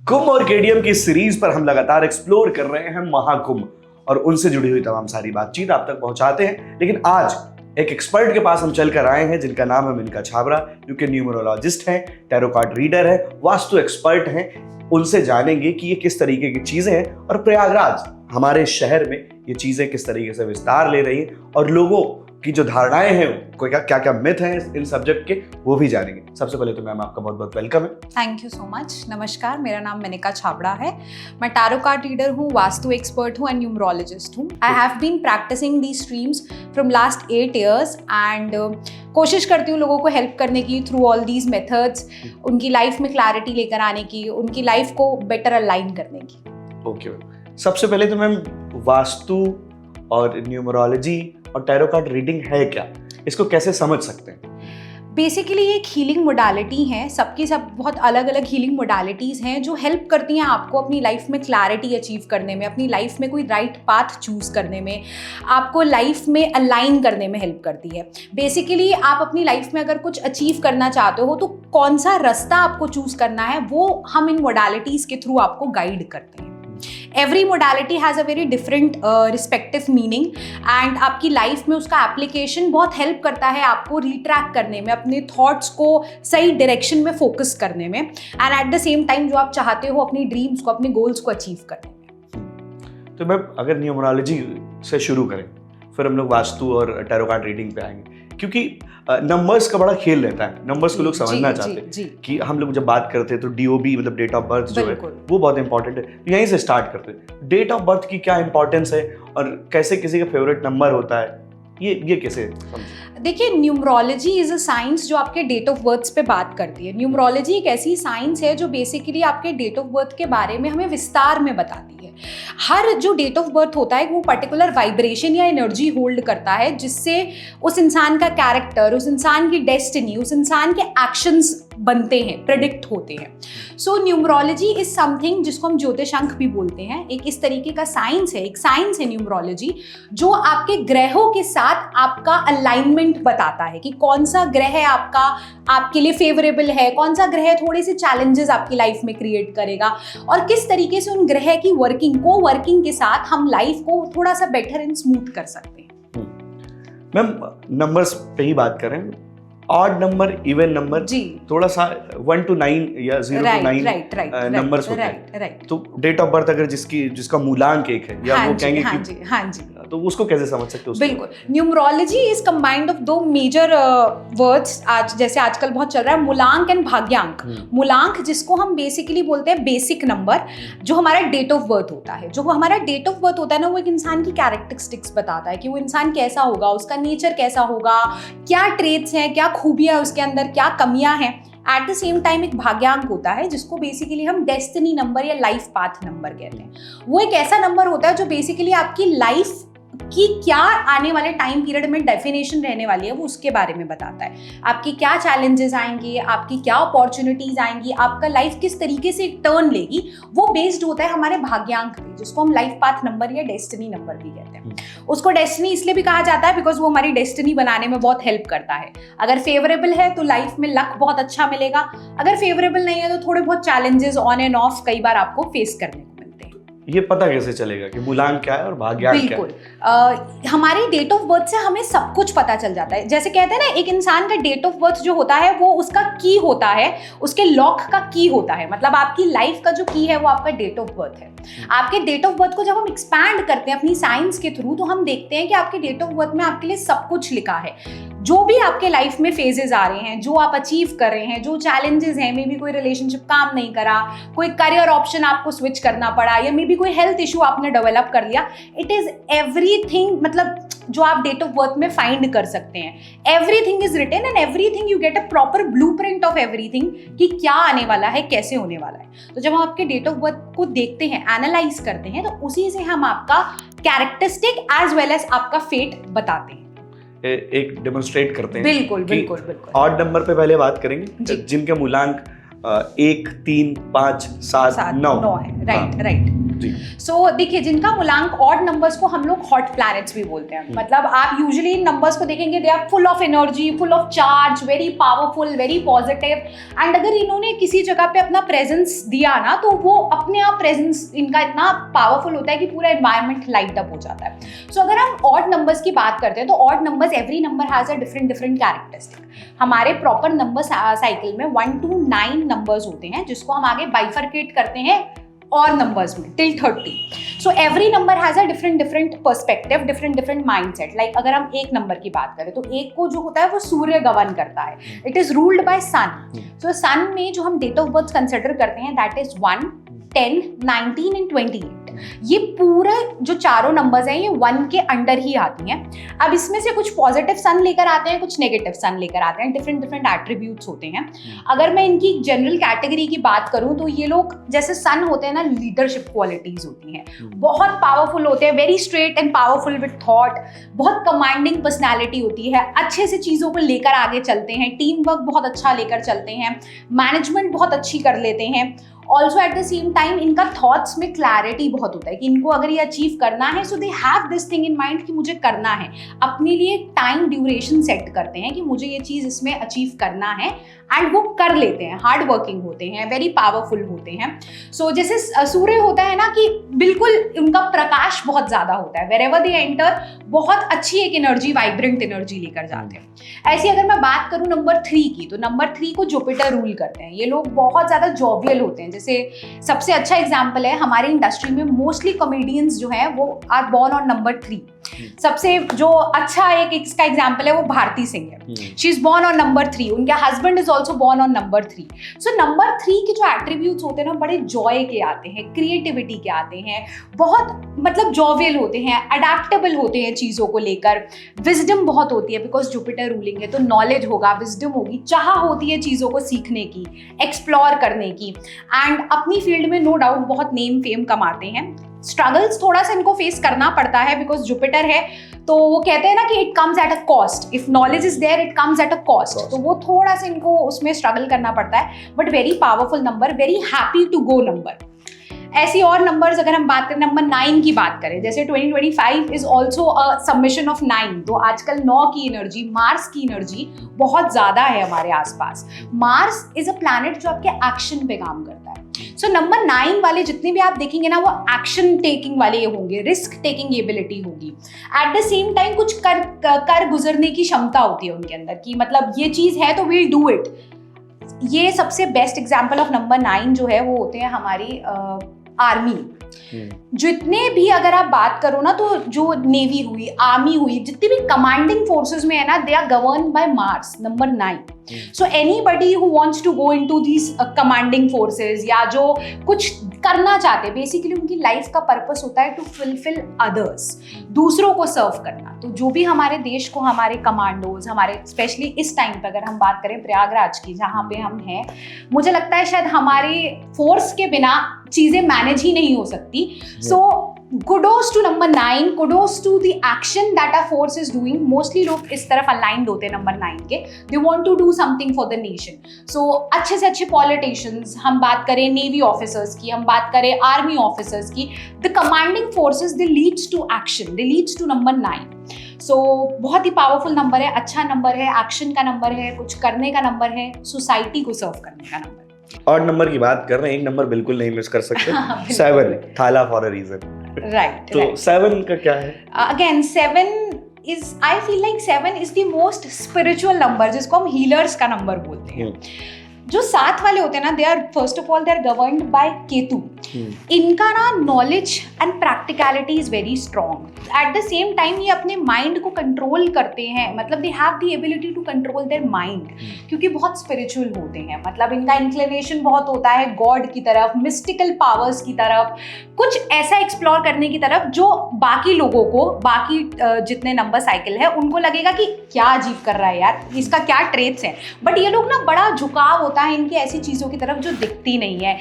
कुंभ और केडीएम की सीरीज पर हम लगातार एक्सप्लोर कर रहे हैं महाकुंभ और उनसे जुड़ी हुई तमाम सारी बातचीत आप तक पहुंचाते हैं। लेकिन आज एक एक्सपर्ट के पास हम चलकर आए हैं जिनका नाम है मेनका छाबड़ा, जो कि न्यूमरोलॉजिस्ट हैं, टैरो कार्ड रीडर है, वास्तु एक्सपर्ट हैं। उनसे जानेंगे कि ये किस तरीके की चीजें हैं और प्रयागराज हमारे शहर में ये चीजें किस तरीके से विस्तार ले रही हैं और लोगों की जो धारणाएं हैं, कोई क्या क्या मिथ हैं इन सब्जेक्ट के, वो भी जानेंगे। सबसे पहले तो मैम आपका बहुत बहुत वेलकम है। Thank you so much. नमस्कार, मेरा नाम मेनका छाबड़ा है। मैं टैरो कार्ड रीडर हूँ, वास्तु एक्सपर्ट हूँ एंड न्यूमरोलॉजिस्ट हूँ। I have been practising the streams from last 8 years and कोशिश करती हूँ लोगों को हेल्प करने की थ्रू ऑल दीज मेथड्स, उनकी लाइफ में क्लैरिटी लेकर आने की, उनकी लाइफ को बेटर अलाइन करने की। ओके, सबसे पहले तो मैम वास्तु और न्यूमरोलॉजी और टैरो कार्ड रीडिंग है क्या, इसको कैसे समझ सकते हैं? बेसिकली ये एक हीलिंग मोडालिटी है, सबकी सब बहुत अलग अलग हीलिंग मोडालिटीज़ हैं जो हेल्प करती हैं आपको अपनी लाइफ में क्लैरिटी अचीव करने में, अपनी लाइफ में कोई राइट पाथ चूज़ करने में, आपको लाइफ में अलाइन करने में हेल्प करती है। बेसिकली आप अपनी लाइफ में अगर कुछ अचीव करना चाहते हो तो कौन सा रास्ता आपको चूज़ करना है वो हम इन मोडालिटीज़ के थ्रू आपको गाइड करते हैं। Every modality has a very different respective meaning and आपकी लाइफ में उसका एप्लीकेशन बहुत हेल्प करता है आपको रिट्रैक करने में, अपने थॉट्स को सही डायरेक्शन में फोकस करने में and eight the same time जो आप चाहते हो अपनी ड्रीम्स को, अपने गोल्स को अचीव करने में। तो मैम अगर न्यूमरोलॉजी से शुरू करें फिर हम लोग वास्तु और टैरो कार्ड रीडिंग पे आएंगे, क्योंकि नंबर्स का बड़ा खेल रहता है। नंबर्स को लोग समझना चाहते हैं कि हम लोग जब बात करते हैं तो डीओबी मतलब डेट ऑफ बर्थ जो है वो बहुत इंपॉर्टेंट है। यहीं से स्टार्ट करते हैं, डेट ऑफ बर्थ की क्या इंपॉर्टेंस है और कैसे किसी का फेवरेट नंबर होता है, ये कैसे? देखिए, न्यूमरोलॉजी इज अ साइंस जो आपके डेट ऑफ बर्थ पे बात करती है। न्यूमरोलॉजी एक ऐसी साइंस है जो बेसिकली आपके डेट ऑफ बर्थ के बारे में हमें विस्तार में बताती है। हर जो डेट ऑफ बर्थ होता है वो पर्टिकुलर वाइब्रेशन या एनर्जी होल्ड करता है जिससे उस इंसान का कैरेक्टर, उस इंसान की डेस्टिनी, उस इंसान के एक्शंस बनते हैं, प्रेडिक्ट होते हैं। सो न्यूमरोलॉजी इज समथिंग जिसको हम ज्योतिष अंक भी बोलते हैं, एक इस तरीके का साइंस है, एक साइंस है न्यूमरोलॉजी जो आपके ग्रहों के साथ आपका अलाइनमेंट बताता है कि कौन सा ग्रह आपका आपके लिए फेवरेबल है, कौन सा ग्रह थोड़े से चैलेंजेस आपकी लाइफ में क्रिएट करेगा और किस तरीके से उन ग्रह की वर्किंग के साथ हम लाइफ को थोड़ा सा बेटर एंड स्मूथ कर सकते हैं। मैम नंबर्स पे ही बात करें, ऑड नंबर, इवन नंबर, थोड़ा सा 1 to 9 या 0 to 9 नंबर्स होते हैं। तो डेट ऑफ बर्थ अगर जिसका मूलांक 1 है या वो कहेंगे कि हाँ जी, तो उसको कैसे समझ सकते हो? बिल्कुल, numerology is combined of 2 major words. आज जैसे आजकल बहुत चल रहा है मूलांक एंड भाग्यांक। मूलांक जिसको हम बेसिकली बोलते हैं बेसिक नंबर, जो हमारा डेट ऑफ बर्थ होता है। जो हमारा डेट ऑफ बर्थ होता है ना, वो एक इंसान की कैरेक्टरिस्टिक्स बताता है कि वो इंसान कैसा होगा, उसका नेचर कैसा होगा, क्या ट्रेट्स हैं, क्या खूबियां उसके अंदर, क्या कमियां हैं। एट द सेम टाइम एक भाग्यांक होता है जिसको बेसिकली हम डेस्टिनी नंबर या लाइफ पाथ नंबर कहते हैं। वो एक ऐसा नंबर होता है जो बेसिकली आपकी लाइफ कि क्या आने वाले टाइम पीरियड में डेफिनेशन रहने वाली है वो उसके बारे में बताता है। आपकी क्या चैलेंजेस आएंगे, आपकी क्या अपॉर्चुनिटीज आएंगी, आपका लाइफ किस तरीके से टर्न लेगी, वो बेस्ड होता है हमारे भाग्यांक पे, जिसको हम लाइफ पाथ नंबर या डेस्टिनी नंबर भी कहते हैं। उसको डेस्टिनी इसलिए भी कहा जाता है बिकॉज वो हमारी डेस्टिनी बनाने में बहुत हेल्प करता है। अगर फेवरेबल है तो लाइफ में लक बहुत अच्छा मिलेगा, अगर फेवरेबल नहीं है तो थोड़े बहुत चैलेंजेस ऑन एंड ऑफ कई बार आपको फेस करने को। ये पता कैसे चलेगा कि मूलांक क्या है और भाग्यांक क्या है? बिल्कुल, हमारी डेट ऑफ बर्थ से हमें सब कुछ पता चल जाता है। जैसे कहते हैं ना, एक इंसान का डेट ऑफ बर्थ जो होता है वो उसका की होता है, उसके लॉक का की होता है। मतलब आपकी लाइफ का जो की है वो आपका डेट ऑफ बर्थ है। आपके डेट ऑफ बर्थ को जब हम एक्सपैंड करते हैं अपनी साइंस के थ्रू तो हम देखते हैं कि आपके डेट ऑफ बर्थ में आपके लिए सब कुछ लिखा है। जो भी आपके लाइफ में फेजेस आ रहे हैं, जो आप अचीव कर रहे हैं, जो चैलेंजेस हैं, मे बी कोई रिलेशनशिप काम नहीं करा, कोई करियर ऑप्शन आपको स्विच करना पड़ा या मे बी कोई हेल्थ इशू आपने डेवलप कर लिया, इट इज एवरीथिंग, मतलब जो आप डेट ऑफ बर्थ में फाइंड कर सकते हैं। Everything is written and everything you get a proper blueprint of everything कि क्या आने वाला है, कैसे होने वाला है। तो जब हम आपके डेट ऑफ बर्थ को देखते हैं, एनालाइज करते हैं, तो उसी से हम आपका कैरेक्टरिस्टिक एज वेल एज आपका फेट बताते हैं, एक डेमोन्स्ट्रेट करते हैं। बिल्कुल बिल्कुल बिल्कुल। ऑड नंबर पे पहले बात करेंगे, जिनके मूलांक 1, 3, 5, 7, 9 है। Right right. जी। सो देखिए, जिनका मूलांक ऑड नंबर्स को हम लोग हॉट प्लैनेट्स भी बोलते हैं। मतलब आप यूजुअली इन नंबर्स को देखेंगे, they are full of energy, full of charge, very powerful, very positive. And अगर इन्होंने किसी जगह पे अपना प्रेजेंस दिया ना, तो वो अपने आप प्रेजेंस इनका इतना पावरफुल होता है कि पूरा एनवायरमेंट लाइट अप हो जाता है। सो अगर हम ऑड नंबर्स की बात करते हैं, तो odd numbers, every number has a different characteristic. हमारे प्रॉपर नंबर साइकिल में 1 to 9 नंबर्स होते हैं, जिसको हम आगे बाइफरकेट करते हैं और नंबर्स में till 30। So every number has a different perspective, different mindset. Like अगर हम एक नंबर की बात करें, तो एक को जो होता है वो सूर्य गवर्न करता है, इट इज रूल्ड बाय सन। सो सन में जो हम डेट ऑफ बर्थ कंसिडर करते हैं, दैट इज 1, 10, 19 एंड 28। ये पूरे जो चारों नंबर्स हैं, ये 1 के अंडर ही आती हैं। अब इसमें से कुछ पॉजिटिव सन लेकर आते हैं, कुछ नेगेटिव सन लेकर आते हैं, डिफरेंट एट्रीब्यूट्स होते हैं। अगर मैं इनकी जनरल कैटेगरी की बात करूं, तो ये लोग जैसे सन होते हैं ना, लीडरशिप क्वालिटीज होती हैं, बहुत पावरफुल होते हैं, very straight and powerful with thought, बहुत कमांडिंग पर्सनैलिटी होती है, अच्छे से चीज़ों को लेकर आगे चलते हैं, टीम वर्क बहुत अच्छा लेकर चलते हैं, मैनेजमेंट बहुत अच्छी कर लेते हैं। Also eight the same time इनका थॉट्स में क्लैरिटी बहुत होता है कि इनको अगर ये अचीव करना है, so they have this thing in mind कि मुझे करना है। अपने लिए टाइम ड्यूरेशन सेट करते हैं कि मुझे ये चीज़ इसमें अचीव करना है, एंड वो कर लेते हैं, हार्ड वर्किंग होते हैं, वेरी पावरफुल होते हैं। सो जैसे सूर्य होता है ना, कि बिल्कुल उनका प्रकाश बहुत ज़्यादा होता है, वेरेवर दे एंटर बहुत अच्छी एक एनर्जी, वाइब्रेंट एनर्जी लेकर जाते हैं। ऐसी अगर मैं बात करूँ नंबर 3 की, तो नंबर 3 को जुपिटर रूल करते हैं। ये लोग बहुत ज़्यादा जॉवियल होते हैं। जैसे सबसे अच्छा एग्जाम्पल है हमारी इंडस्ट्री में, मोस्टली कॉमेडियंस जो हैं वो आर बॉर्न ऑन नंबर 3। सबसे जो अच्छा एक इसका एग्जाम्पल है वो भारती सिंह है, she is born on number 3, उनके husband is also born on number 3। So number 3 के जो एट्रीब्यूट्स होते हैं ना, बड़े जॉय के आते हैं, क्रिएटिविटी के आते हैं, बहुत मतलब जॉवियल होते हैं, अडेप्टेबल होते हैं चीज़ों को लेकर, विजडम बहुत होती है, बिकॉज जुपिटर रूलिंग है, तो नॉलेज होगा, विजडम होगी, चाह होती है चीज़ों को सीखने की, एक्सप्लोर करने की, एंड अपनी फील्ड में नो डाउट बहुत नेम फेम कमाते हैं। स्ट्रगल्स थोड़ा सा इनको फेस करना पड़ता है, बिकॉज जुपिटर है, तो वो कहते हैं ना कि it comes at a cost, if knowledge is there it comes at a cost, तो वो थोड़ा सा इनको उसमें स्ट्रगल करना पड़ता है, but very powerful number, very happy to go number. ऐसी और नंबर्स अगर हम बात करें, नंबर 9 की बात करें, जैसे 2025 is also a submission of 9। तो आजकल 9 की एनर्जी, मार्स की एनर्जी बहुत ज्यादा है हमारे आसपास। मार्स इज अ प्लैनेट जो आपके एक्शन पे काम करता है। सो नंबर 9 वाले जितने भी आप देखेंगे ना, वो एक्शन टेकिंग वाले होंगे, रिस्क टेकिंग एबिलिटी होगी। एट द सेम टाइम कुछ कर गुजरने की क्षमता होती है उनके अंदर, कि मतलब ये चीज है तो वील डू इट। ये सबसे बेस्ट एग्जाम्पल ऑफ नंबर 9 जो है वो होते हैं हमारी आर्मी। जितने भी अगर आप बात करो ना, तो जो नेवी हुई, आर्मी हुई, जितनी भी कमांडिंग फोर्सेस में है ना, they are govern by Mars, number 9। So anybody who wants to go into these commanding forces, या जो कुछ करना चाहते हैं, बेसिकली उनकी लाइफ का पर्पस होता है टू फुलफिल अदर्स, दूसरों को सर्व करना। तो जो भी हमारे देश को, हमारे कमांडोज, हमारे स्पेशली इस टाइम पे अगर हम बात करें प्रयागराज की, जहाँ पे हम हैं, मुझे लगता है शायद हमारे फोर्स के बिना चीजें मैनेज ही नहीं हो सकती। सो kudos to number 9, kudos to the action that our force is doing. Mostly लोग इस तरफ aligned होते हैं नंबर 9 के, they want to do something for the nation. So अच्छे से अच्छे politicians, हम बात करें नेवी ऑफिसर्स की, हम बात करें आर्मी ऑफिसर्स की, the commanding forces they leads to action, they leads to number 9. So बहुत ही पावरफुल नंबर है, अच्छा नंबर है, एक्शन का नंबर है, कुछ करने का नंबर है, सोसाइटी को सर्व करने का नंबर है। और नंबर की बात कर रहे हैं, एक नंबर बिल्कुल नहीं मिस कर सकते, 7, थाला फॉर अ रीजन। राइट, तो 7 का क्या है? Again 7 is, I feel like 7 is the most spiritual number, जिसको हम हीलर्स का नंबर बोलते हैं। जो 7 वाले होते हैं ना, they are first of all they are governed by Ketu. इनका ना knowledge and practicality is very strong. At the same time ये अपने माइंड को कंट्रोल करते हैं, मतलब they have the ability to control their mind, क्योंकि बहुत स्पिरिचुअल होते हैं। मतलब इनका इंक्लिनेशन बहुत होता है गॉड की तरफ, मिस्टिकल पावर्स की तरफ, कुछ ऐसा एक्सप्लोर करने की तरफ जो बाकी लोगों को, बाकी जितने नंबर साइकिल है उनको लगेगा कि क्या अजीब कर रहा है यार, इसका क्या ट्रेट्स हैं। बट ये लोग ना बड़ा झुकाव होता है इनकी ऐसी चीज़ों की तरफ जो दिखती नहीं है,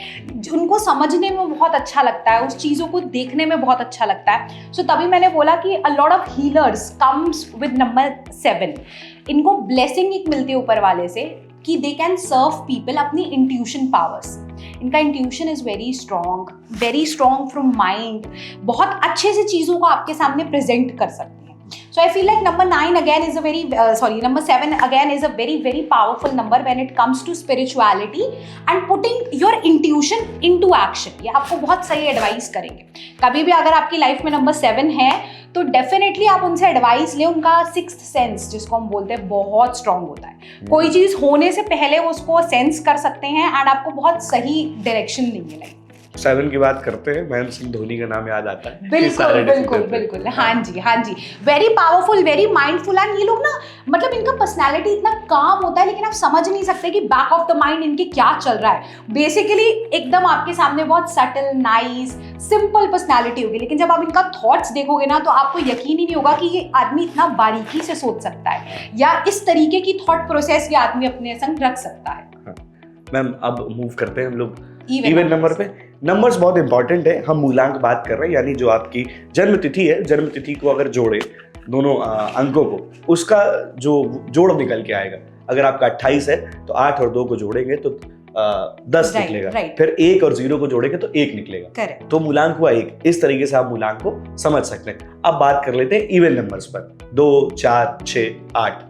उनको समझने में बहुत अच्छा लगता है, उस चीज़ों को देखने में बहुत अच्छा लगता है। सो तभी मैंने बोला कि a lot of healers comes with number 7। इनको ब्लेसिंग एक मिलती है ऊपर वाले से कि दे कैन सर्व पीपल अपनी इंट्यूशन पावर्स। इनका intuition is very strong from mind, बहुत अच्छे से चीज़ों को आपके सामने प्रेजेंट कर सकते हैं. So I feel like number 7 again is a very powerful number when it comes to spirituality and putting your intuition into action. ये आपको बहुत सही एडवाइस करेंगे. कभी भी अगर आपकी लाइफ में नंबर 7 है तो डेफिनेटली आप उनसे एडवाइस लें. उनका सिक्स्थ सेंस जिसको हम बोलते हैं बहुत स्ट्रांग होता है. कोई चीज़ होने से पहले उसको सेंस कर सकते हैं एंड आपको बहुत सही डायरेक्शन देंगे. लाइक 7 की बात करते हैं, महेंद्र सिंह धोनी का नाम याद आता है. बिल्कुल. हाँ जी. Very powerful, very mindful. And ये लोग ना, मतलब इनका पर्सनैलिटी इतना काम होता है लेकिन आप समझ नहीं सकते कि बैक ऑफ द माइंड इनके क्या चल रहा है. बेसिकली एकदम आपके सामने बहुत सटल, नाइस, सिंपल पर्सनैलिटी होगी, लेकिन जब आप इनका थॉट्स देखोगे ना तो आपको यकीन ही नहीं होगा कि ये आदमी इतना बारीकी से सोच सकता है या इस तरीके की थॉट प्रोसेस ये आदमी अपने संग रख सकता है. मैम अब मूव करते हैं हम लोग इवन नंबर पे. नंबर्स बहुत इंपॉर्टेंट है. हम मूलांक बात कर रहे हैं, यानी जो आपकी जन्म तिथि है, जन्म तिथि को अगर जोड़े दोनों अंकों को, उसका जो जोड़ निकल के आएगा. अगर आपका 28 है तो 8 और 2 को जोड़ेंगे तो 10 निकलेगा. फिर 1 और 0 को जोड़ेंगे तो 1 निकलेगा. Correct. तो मूलांक हुआ 1. इस तरीके से आप मूलांक को समझ सकते हैं. अब बात कर लेते हैं इवन नंबर्स पर. 2, 4, 6, 8.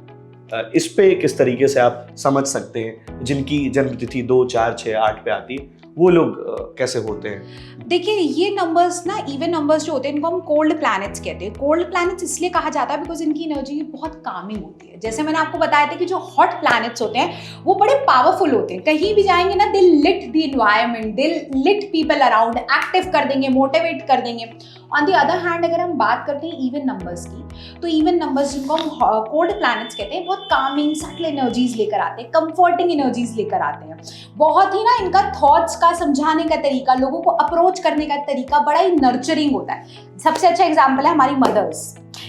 इस पे किस तरीके से आप समझ सकते हैं जिनकी जन्म तिथि 2, 4, 6, 8 पे आती है, वो लोग कैसे होते हैं? देखिए, ये नंबर्स ना, इवन नंबर्स जो होते हैं इनको हम कोल्ड प्लैनेट्स कहते हैं. कोल्ड प्लैनेट्स इसलिए कहा जाता है बिकॉज इनकी एनर्जी बहुत कामिंग होती है. जैसे मैंने आपको बताया था कि जो हॉट प्लैनेट्स होते हैं वो बड़े पावरफुल होते हैं. कहीं भी जाएंगे ना, they lit the environment, they lit people around, active कर देंगे, मोटिवेट कर देंगे. ऑन द अदर हैंड अगर हम बात करते हैं इवन नंबर्स की, तो इवन नंबर्स जिनको हम कोल्ड प्लैनेट्स कहते हैं, बहुत कामिंग, सटल एनर्जीज लेकर आते हैं, कंफर्टिंग एनर्जीज लेकर आते हैं. बहुत ही ना इनका थॉट्स का समझाने का तरीका, लोगों को अप्रोच करने का तरीका बड़ा ही नर्चरिंग होता है. सबसे अच्छा एग्जाम्पल है हमारी मदर्स.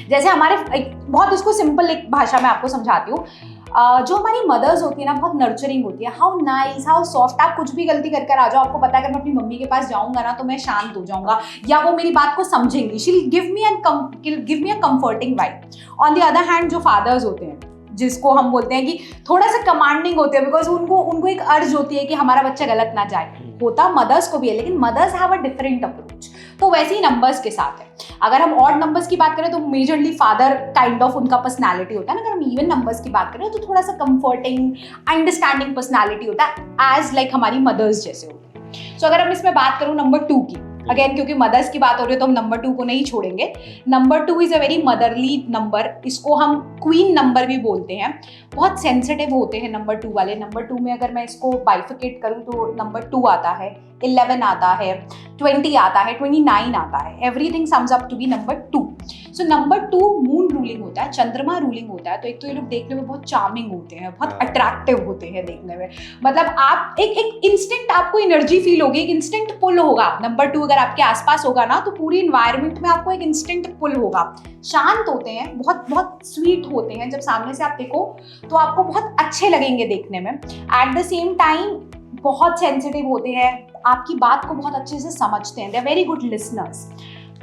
जैसे हमारे बहुत इसको सिंपल एक भाषा में आपको समझाती हूँ. जो हमारी मदर्स होती है ना, बहुत नर्चरिंग होती है. How nice, how soft. आप कुछ भी गलती कर कर आ जाओ, आपको पता है अगर मैं अपनी मम्मी के पास जाऊंगा ना तो मैं शांत हो जाऊंगा या वो मेरी बात को समझेंगी. She will give me a comforting vibe. On the other hand जो फादर्स होते हैं, जिसको हम बोलते हैं कि थोड़ा सा कमांडिंग होते हैं, बिकॉज उनको एक अर्ज होती है कि हमारा बच्चा गलत ना जाए. होता मदर्स को भी है, लेकिन mothers have a different approach. तो वैसे ही नंबर्स के साथ है. अगर हम ऑड नंबर्स की बात करें तो मेजरली फादर काइंड ऑफ उनका पर्सनालिटी होता है ना. अगर हम इवन नंबर्स की बात करें तो थोड़ा सा कंफर्टिंग, अंडरस्टैंडिंग पर्सनालिटी होता है, एज लाइक हमारी मदर्स जैसे होती है. सो अगर हम इसमें बात करूँ नंबर 2 की, अगेन क्योंकि मदर्स की बात हो रही है तो हम नंबर 2 को नहीं छोड़ेंगे. Number 2 is a very motherly number. इसको हम क्वीन नंबर भी बोलते हैं. बहुत सेंसिटिव होते हैं नंबर 2 वाले. नंबर 2 में अगर मैं इसको बाइफिकेट करूँ तो नंबर 2 आता है, 11 आता है, 20 आता है, 29 आता है. Everything sums up to be number 2. So number 2 moon ruling होता है, चंद्रमा रूलिंग होता है. तो एक तो ये लोग देखने में बहुत चार्मिंग होते हैं, बहुत अट्रैक्टिव होते हैं देखने में. मतलब आप एक इंस्टेंट आपको एनर्जी फील होगी, एक इंस्टेंट पुल होगा. नंबर 2 अगर आपके आसपास होगा ना तो पूरी इन्वायरमेंट में आपको एक इंस्टेंट पुल होगा. शांत होते हैं, बहुत बहुत स्वीट होते हैं. जब सामने से आप देखो तो आपको बहुत अच्छे लगेंगे देखने में. एट द सेम टाइम बहुत सेंसिटिव होते हैं, आपकी बात को बहुत अच्छे से समझते हैं. They are very good listeners.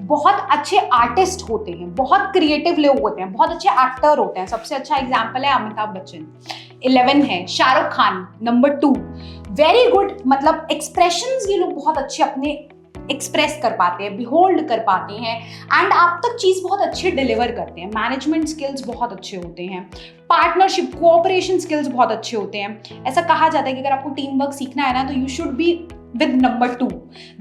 बहुत अच्छे आर्टिस्ट होते हैं, बहुत क्रिएटिव लोग होते हैं, बहुत अच्छे एक्टर होते हैं. सबसे अच्छा एग्जाम्पल है अमिताभ बच्चन. 11 है. Shahrukh Khan number 2, very good. मतलब एक्सप्रेशंस ये लोग बहुत अच्छे अपने एक्सप्रेस कर पाते हैं, बिहोल्ड कर पाते हैं एंड आप तक चीज़ बहुत अच्छे डिलीवर करते हैं. मैनेजमेंट स्किल्स बहुत अच्छे होते हैं. पार्टनरशिप, कोऑपरेशन स्किल्स बहुत अच्छे होते हैं. ऐसा कहा जाता है कि अगर आपको टीम वर्क सीखना है ना तो you should be with number 2.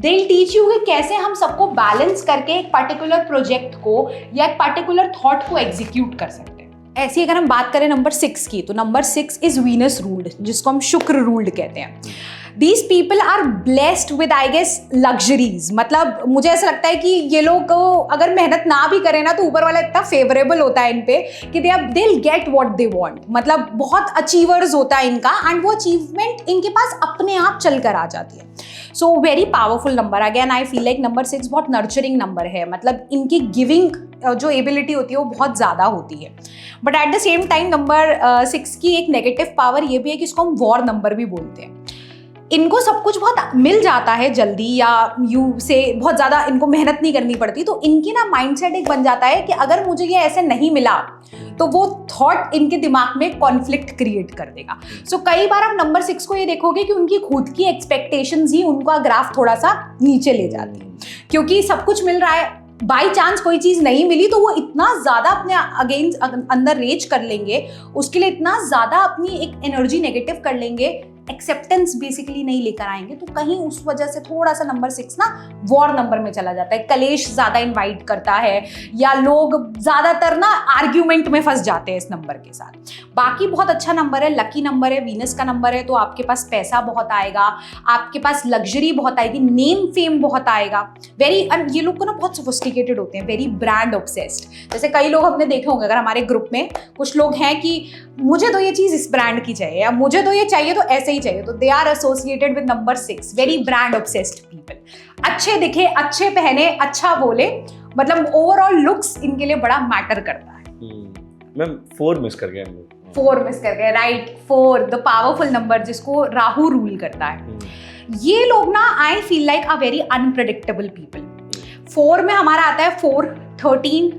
They will teach you कि कैसे हम सबको बैलेंस करके एक पर्टिकुलर प्रोजेक्ट को या एक पर्टिकुलर थॉट को एग्जीक्यूट कर सकते हैं. ऐसी अगर हम बात करें नंबर 6 की, तो नंबर 6 इज वीनस रूल्ड, जिसको हम शुक्र रूल्ड कहते हैं. These people are blessed with, I guess, luxuries. मतलब मुझे ऐसा लगता है कि ये लोग अगर मेहनत ना भी करें ना तो ऊपर वाला इतना फेवरेबल होता है इन पे कि they'll get what they want. मतलब बहुत अचीवर्स होता है इनका एंड वो अचीवमेंट इनके पास अपने आप चल कर आ जाती है. So very powerful number. Again I feel like number 6 बहुत नर्चरिंग नंबर है. मतलब इनकी गिविंग जो एबिलिटी होती है वो बहुत ज़्यादा होती है. But at the same time number 6 की एक नेगेटिव पावर ये भी है कि इसको हम वॉर नंबर भी बोलते हैं. इनको सब कुछ बहुत मिल जाता है जल्दी, या यू से बहुत ज़्यादा इनको मेहनत नहीं करनी पड़ती, तो इनकी ना माइंडसेट एक बन जाता है कि अगर मुझे ये ऐसे नहीं मिला तो वो थॉट इनके दिमाग में कॉन्फ्लिक्ट क्रिएट कर देगा। सो कई बार आप नंबर 6 को ये देखोगे कि उनकी खुद की एक्सपेक्टेशंस ही उनका ग्राफ थोड़ा सा नीचे ले जाती है, क्योंकि सब कुछ मिल रहा है, बाई चांस कोई चीज नहीं मिली तो वो इतना ज्यादा अपने अगेंस्ट अंदर रेज कर लेंगे, उसके लिए इतना ज्यादा अपनी एक एनर्जी नेगेटिव कर लेंगे, एक्सेप्टेंस बेसिकली नहीं लेकर आएंगे, तो कहीं उस वजह से थोड़ा सा नंबर 6 ना वॉर नंबर में चला जाता है, कलेश ज्यादा इनवाइट करता है, या लोग ज्यादातर ना आर्ग्यूमेंट में फंस जाते हैं इस नंबर के साथ। बाकी बहुत अच्छा नंबर है, लकी नंबर है, वीनस का नंबर है, तो आपके पास पैसा बहुत आएगा, आपके पास लग्जरी बहुत आएगी, नेम फेम बहुत आएगा, वेरी, ये लोग को ना बहुत सोफिस्टिकेटेड होते हैं, वेरी ब्रांड ऑब्सेस्ड। जैसे कई लोग हमने देखे होंगे, अगर हमारे ग्रुप में कुछ लोग हैं कि मुझे तो ये चीज इस ब्रांड की चाहिए, या मुझे तो ये चाहिए तो ऐसे ही चाहिए, तो they are associated with number 6, very brand obsessed people. अच्छे दिखे, अच्छे पहने, अच्छा बोले, मतलब ओवरऑल लुक्स इनके लिए बड़ा मैटर करता है। मैम 4 मिस कर गए, 4 मिस कर गए, राइट। 4 द पावरफुल नंबर, जिसको राहु रूल करता है। ये लोग ना आई feel like a very unpredictable people. 4 में हमारा आता है 4, 13,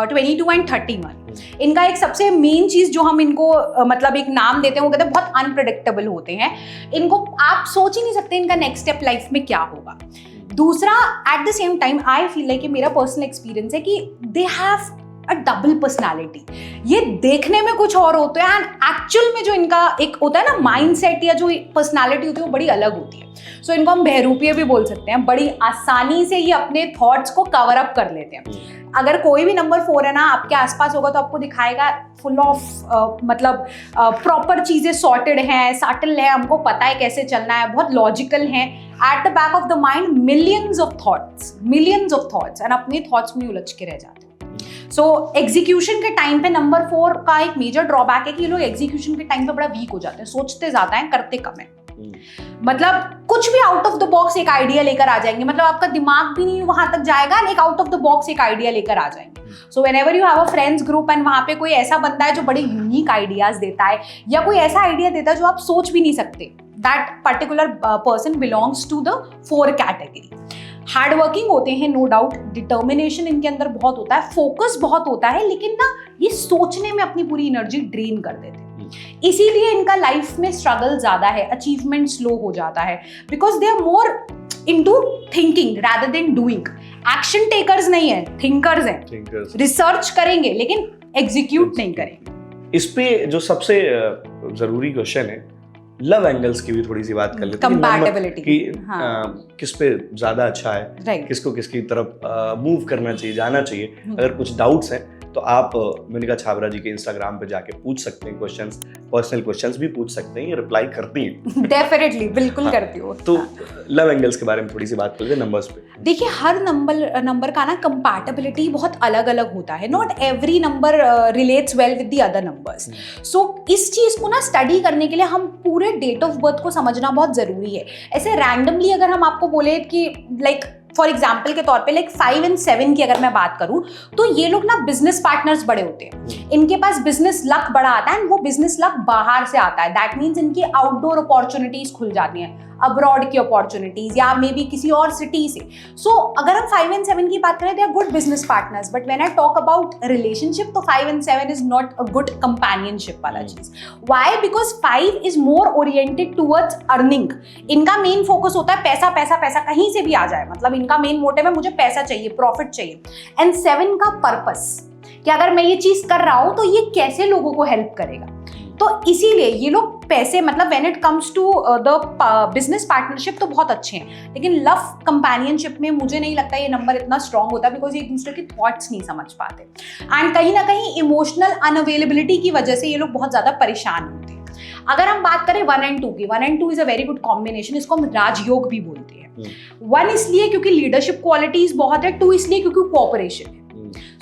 22 एंड 31। इनका एक सबसे मेन चीज जो हम इनको मतलब एक नाम देते हैं, वो कहते हैं बहुत अनप्रेडिक्टेबल होते हैं। इनको आप सोच ही नहीं सकते इनका नेक्स्ट स्टेप लाइफ में क्या होगा। दूसरा, eight the same time I feel like, मेरा पर्सनल एक्सपीरियंस है कि they have a double personality. ये देखने में कुछ और होते हैं एंड एक्चुअल में जो इनका एक होता है ना माइंडसेट या जो पर्सनालिटी होती है वो बड़ी अलग होती है। सो इनको हम बहरूपिये भी बोल सकते हैं। बड़ी आसानी से ये अपने थॉट्स को कवर अप कर लेते हैं। अगर कोई भी नंबर 4 है ना आपके आसपास होगा तो आपको दिखाएगा फुल ऑफ मतलब प्रॉपर चीजें सॉर्टेड हैं, सटल है, हमको पता है कैसे चलना है, बहुत लॉजिकल हैं। At the back of the mind millions of thoughts and अपने थॉट्स में उलझ के रह जाते हैं। सो एग्जीक्यूशन के टाइम पे नंबर 4 का एक मेजर ड्रॉबैक है कि ये लोग एग्जीक्यूशन के टाइम पे बड़ा वीक हो जाते हैं, सोचते ज्यादा हैं, करते कम है। मतलब कुछ भी आउट ऑफ द बॉक्स एक आइडिया लेकर आ जाएंगे, मतलब आपका दिमाग भी नहीं वहां तक जाएगा, एक आउट ऑफ द बॉक्स एक आइडिया लेकर आ जाएंगे। So whenever you have a friends group and वहां पे कोई ऐसा बंदा है जो बड़े यूनिक आइडियाज देता है, या कोई ऐसा आइडिया देता है जो आप सोच भी नहीं सकते, that particular person belongs to the 4 category. Hard working होते हैं, नो डाउट, डिटर्मिनेशन इनके अंदर बहुत होता है, फोकस बहुत होता है, लेकिन ना ये सोचने में अपनी पूरी एनर्जी ड्रेन कर देते हैं। इसीलिए इनका लाइफ में स्ट्रगल ज्यादा है, अचीवमेंट स्लो हो जाता है, because they are more into thinking rather than doing. Action takers नहीं है, थिंकर्स हैं, रिसर्च करेंगे लेकिन एग्जीक्यूट नहीं करेंगे। इस पे जो सबसे जरूरी क्वेश्चन है, लव एंगल्स की भी थोड़ी सी बात कर लेते हैं, कंपैटिबिलिटी कि किस पे ज्यादा अच्छा है, किसको किसकी तरफ मूव करना चाहिए, जाना चाहिए। अगर कुछ डाउट्स हैं तो आप मोनिका छाबरा जी के इंस्टाग्राम पे जाके पूछ सकते हैं क्वेश्चंस, पर्सनल क्वेश्चंस भी पूछ सकते हैं, ये रिप्लाई करती हैं। डेफिनेटली, बिल्कुल करती हो। तो लव एंगल्स के बारे में थोड़ी सी बात करते हैं नंबर्स पे। देखिए, हर नंबर का ना कंपैटिबिलिटी बहुत अलग अलग होता है, not every number relates well with the other numbers. So इस चीज को ना स्टडी करने के लिए हम पूरे डेट ऑफ बर्थ को समझना बहुत जरूरी है। ऐसे रैंडमली अगर हम आपको बोले कि लाइक फॉर एग्जाम्पल के तौर पे लाइक 5 और 7 की अगर मैं बात करूं, तो ये लोग ना बिजनेस पार्टनर्स बड़े होते हैं, इनके पास बिजनेस लक बड़ा आता है, वो बिजनेस लक बाहर से आता है। दैट मीन्स इनकी आउटडोर अपॉर्चुनिटीज खुल जाती हैं, अब्रॉड की अपॉर्चुनिटीज, या मे बी किसी और सिटी से। सो अगर हम 5 और 7 की बात करें, they are good business partners, but when I talk about relationship, तो 5 और 7 is not a good companionship वाला चीज। Why? Because 5 is more oriented towards earning. इनका मेन फोकस होता है पैसा पैसा पैसा, कहीं से भी आ जाए, मतलब इनका मेन मोटिव है मुझे पैसा चाहिए, प्रॉफिट चाहिए। एंड 7 का पर्पस कि अगर मैं ये चीज कर रहा हूं तो ये कैसे लोगों को हेल्प करेगा। तो इसीलिए ये लोग पैसे, मतलब when it comes to the business partnership तो बहुत अच्छे हैं, लेकिन लव कंपेनियनशिप में मुझे नहीं लगता ये नंबर इतना स्ट्रांग होता, बिकॉज ये एक दूसरे के थॉट्स नहीं समझ पाते, एंड कहीं ना कहीं इमोशनल अनअवेलेबिलिटी की वजह से ये लोग बहुत ज्यादा परेशान होते हैं। अगर हम बात करें 1 और 2 की, 1 और 2 is a very good combination, इसको हम राजयोग भी बोलते हैं। 1 इसलिए क्योंकि लीडरशिप क्वालिटीज बहुत है, 2 इसलिए क्योंकि कोऑपरेशन है।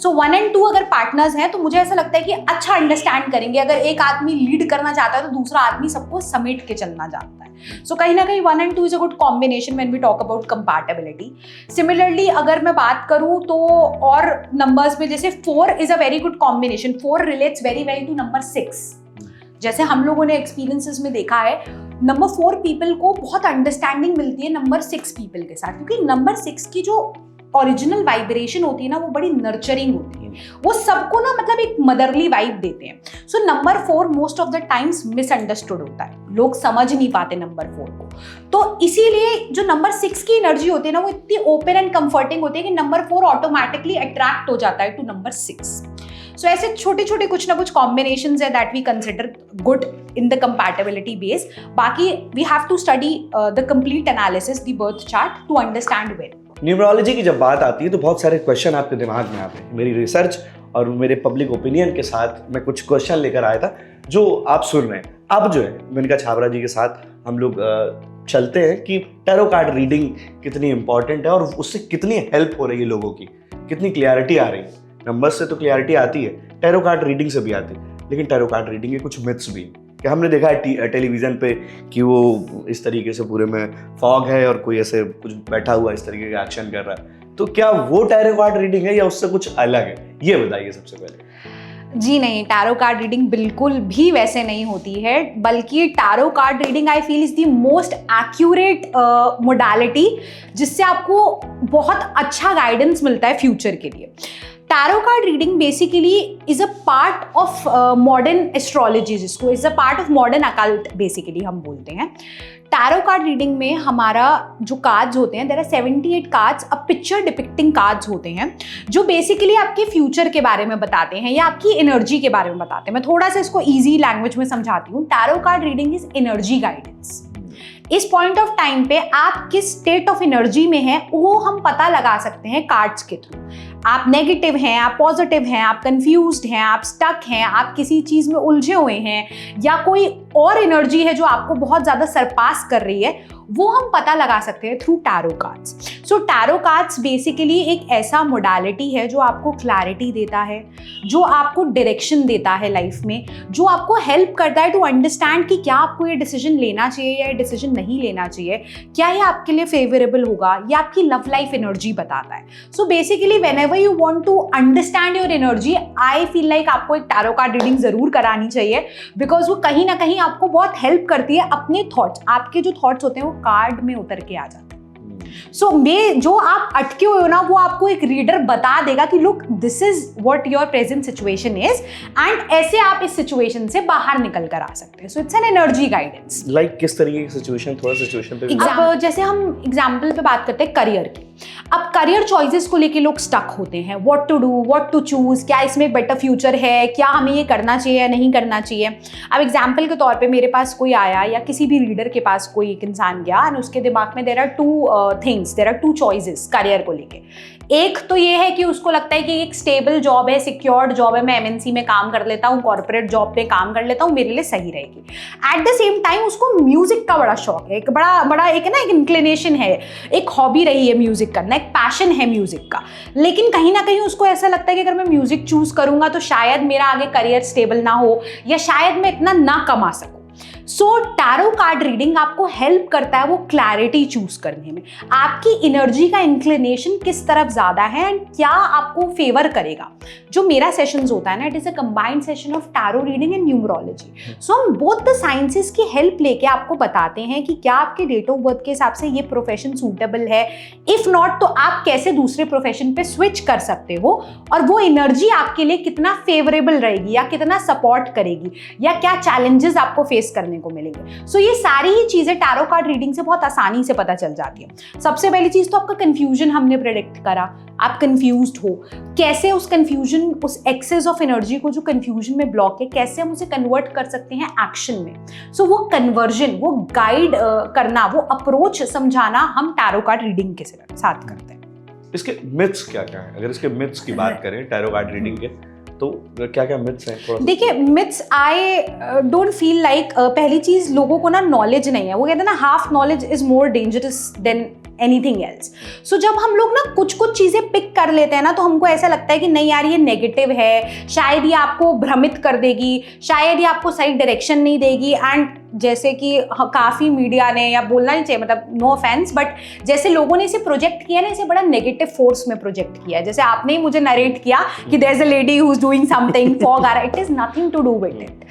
सो 1 और 2 अगर पार्टनर्स हैं तो मुझे ऐसा लगता है कि अच्छा अंडरस्टैंड करेंगे। अगर एक आदमी लीड करना चाहता है तो दूसरा आदमी सबको समेट के चलना चाहता है। सो कहीं ना कहीं 1 और 2 is a good combination when we talk about compatibility. Similarly अगर मैं बात करूं तो और नंबर्स में, जैसे 4 is a very good combination, 4 relates very well to number 6। जैसे हम लोगों ने एक्सपीरियंसेस में देखा है, नंबर 4 पीपल को बहुत अंडरस्टैंडिंग मिलती है नंबर 6 पीपल के साथ, क्योंकि नंबर 6 की जो ओरिजिनल वाइब्रेशन होती है ना वो बड़ी नर्चरिंग होती है, वो सबको ना मतलब एक मदरली वाइब देते हैं। So number 4 most of the times misunderstood होता है, लोग समझ नहीं पाते नंबर 4 को। तो इसीलिए जो नंबर 6 की एनर्जी होती है ना वो इतनी ओपन एंड कंफर्टिंग होती है कि नंबर 4 ऑटोमेटिकली अट्रैक्ट हो जाता है टू नंबर 6। सो ऐसे छोटे छोटे कुछ ना कुछ कॉम्बिनेशंस है that we consider good in the compatibility base. बाकी we have to study the complete analysis the birth chart to understand well. Numerology की जब बात आती है तो बहुत सारे क्वेश्चन आपके दिमाग में आते हैं। मेरी रिसर्च और मेरे पब्लिक ओपिनियन के साथ मैं कुछ क्वेश्चन लेकर आया था जो आप सुन रहे हैं। अब जो है मेनका छाबरा जी के साथ हम लोग चलते हैं कि टैरो कार्ड रीडिंग कितनी इंपॉर्टेंट है और उससे कितनी हेल्प हो रही है लोगों की, कितनी क्लियरिटी आ रही है। नंबर्स से तो क्लियरिटी आती है, टैरो कार्ड रीडिंग से भी आती है, लेकिन टैरो कार्ड रीडिंग के कुछ मिथ्स भी हैं। कि हमने देखा है टेलीविज़न पे कि वो इस तरीके से पूरे में फॉग है और कोई ऐसे कुछ बैठा हुआ इस तरीके का एक्शन कर रहा है, तो क्या वो टैरो कार्ड रीडिंग है या उससे कुछ अलग है? ये बताइए सबसे पहले। जी नहीं, टैरो कार्ड रीडिंग बिल्कुल भी वैसे नहीं होती है, बल्कि tarot card reading I feel is the most accurate modality जिससे आपको बहुत अच्छा गाइडेंस मिलता है फ्यूचर के लिए। Tarot card reading basically is a part of modern astrology, जिसको is a part of modern occult basically हम बोलते हैं। टैरो कार्ड रीडिंग में हमारा जो कार्ड्स होते हैं, देयर आर 78 कार्ड्स, अब पिक्चर डिपिक्टिंग कार्ड्स होते हैं जो बेसिकली आपके फ्यूचर के बारे में बताते हैं या आपकी एनर्जी के बारे में बताते हैं। मैं थोड़ा सा इसको ईजी लैंग्वेज में समझाती हूँ। Tarot card reading is energy guidance. इस पॉइंट ऑफ टाइम पे आप किस स्टेट ऑफ एनर्जी में हैं वो हम पता लगा सकते हैं कार्ड्स के थ्रू। आप नेगेटिव हैं, आप पॉजिटिव हैं, आप कंफ्यूज्ड हैं, आप स्टक हैं, आप किसी चीज़ में उलझे हुए हैं, या कोई और एनर्जी है जो आपको बहुत ज़्यादा सरपास कर रही है, वो हम पता लगा सकते हैं थ्रू टैरो कार्ड्स। सो टैरो कार्ड्स बेसिकली एक ऐसा मोडालिटी है जो आपको क्लैरिटी देता है, जो आपको डायरेक्शन देता है लाइफ में, जो आपको हेल्प करता है टू अंडरस्टैंड कि क्या आपको ये डिसीजन लेना चाहिए या ये डिसीजन नहीं लेना चाहिए, क्या ये आपके लिए फेवरेबल होगा, या आपकी लव लाइफ एनर्जी बताता है। So basically whenever you want to understand your energy, I feel like आपको एक टैरो कार्ड रीडिंग जरूर करानी चाहिए, बिकॉज वो कहीं ना कहीं आपको बहुत हेल्प करती है अपने थॉट्स, आपके जो थॉट्स होते हैं वो कार्ड में उतर के आ जाते हैं। सो जो आप अटके हुए हो ना, वो आपको एक रीडर बता देगा कि look this is what your present situation is, and ऐसे आप इस सिचुएशन से बाहर निकल कर आ सकते हैं। So it's an energy guidance. Like किस तरीके की सिचुएशन, थोड़ा सिचुएशन पे अब जैसे हम एग्जाम्पल पे बात करते हैं करियर की। अब करियर चॉइसेस को लेके लोग स्टक होते हैं, what to do, what to choose, क्या इसमें एक बेटर फ्यूचर है, क्या हमें ये करना चाहिए या नहीं करना चाहिए। अब एग्जाम्पल के तौर पे मेरे पास कोई आया या किसी भी रीडर के पास कोई एक इंसान गया एंड उसके दिमाग में there are two choices career को लेके। एक तो ये है कि उसको लगता है कि एक स्टेबल जॉब है, सिक्योर्ड जॉब है, मैं एमएनसी में काम कर लेता हूँ, कॉर्पोरेट जॉब पे काम कर लेता हूँ, मेरे लिए सही रहेगी। एट द सेम टाइम उसको म्यूजिक का बड़ा शौक है, एक बड़ा एक है ना, एक इंक्लिनेशन है, एक हॉबी रही है म्यूजिक करना, एक पैशन है म्यूजिक का। लेकिन कहीं ना कहीं उसको ऐसा लगता है कि अगर मैं म्यूजिक चूज करूंगा तो शायद मेरा आगे करियर स्टेबल ना हो, या शायद मैं इतना ना कमा सकूं। सो टैरो कार्ड रीडिंग आपको हेल्प करता है वो क्लैरिटी चूज करने में, आपकी एनर्जी का इंक्लिनेशन किस तरफ ज्यादा है एंड क्या आपको फेवर करेगा। जो मेरा सेशंस होता है ना, it is a combined session of tarot reading and numerology. So हम बोथ द साइंसेस की हेल्प लेके आपको बताते हैं कि क्या आपके डेट ऑफ बर्थ के हिसाब से ये प्रोफेशन सूटेबल है, इफ नॉट तो आप कैसे दूसरे प्रोफेशन पे स्विच कर सकते हो, और वो एनर्जी आपके लिए कितना फेवरेबल रहेगी या कितना सपोर्ट करेगी, या क्या चैलेंजेस आपको फेस करने को मिलेंगे। सो ये सारी ही चीजें टैरो कार्ड रीडिंग से बहुत आसानी से पता चल जाती है। सबसे पहली चीज तो आपका कंफ्यूजन हमने प्रेडिक्ट करा, आप कंफ्यूज्ड हो, कैसे उस कंफ्यूजन, उस एक्सेस ऑफ एनर्जी को जो कंफ्यूजन में ब्लॉक है, कैसे हम उसे कन्वर्ट कर सकते हैं एक्शन में। सो वो कन्वर्जन, वो गाइड करना, वो अप्रोच समझाना हम टैरो कार्ड रीडिंग के साथ करते हैं। इसके मिथ्स क्या क्या है? अगर इसके मिथ्स की बात करें टैरो कार्ड रीडिंग के, तो क्या क्या मिथ्स हैं? देखिए, myths I don't feel like, पहली चीज लोगों को ना नॉलेज नहीं है। वो कहते हैं ना, half knowledge is more dangerous than anything else. So जब हम लोग ना कुछ चीजें पिक कर लेते हैं ना, तो हमको ऐसा लगता है कि नहीं यार ये नेगेटिव है, शायद ये आपको भ्रमित कर देगी, शायद ये आपको सही डायरेक्शन नहीं देगी, एंड जैसे कि काफ़ी मीडिया ने, या बोलना नहीं चाहिए, मतलब नो ऑफेंस, बट जैसे लोगों ने इसे प्रोजेक्ट किया ना, इसे बड़ा नेगेटिव फोर्स में प्रोजेक्ट किया है। जैसे आपने ही मुझे नरेट किया कि there is a lady who is doing something, fog आ रहा है, it is nothing to do with it.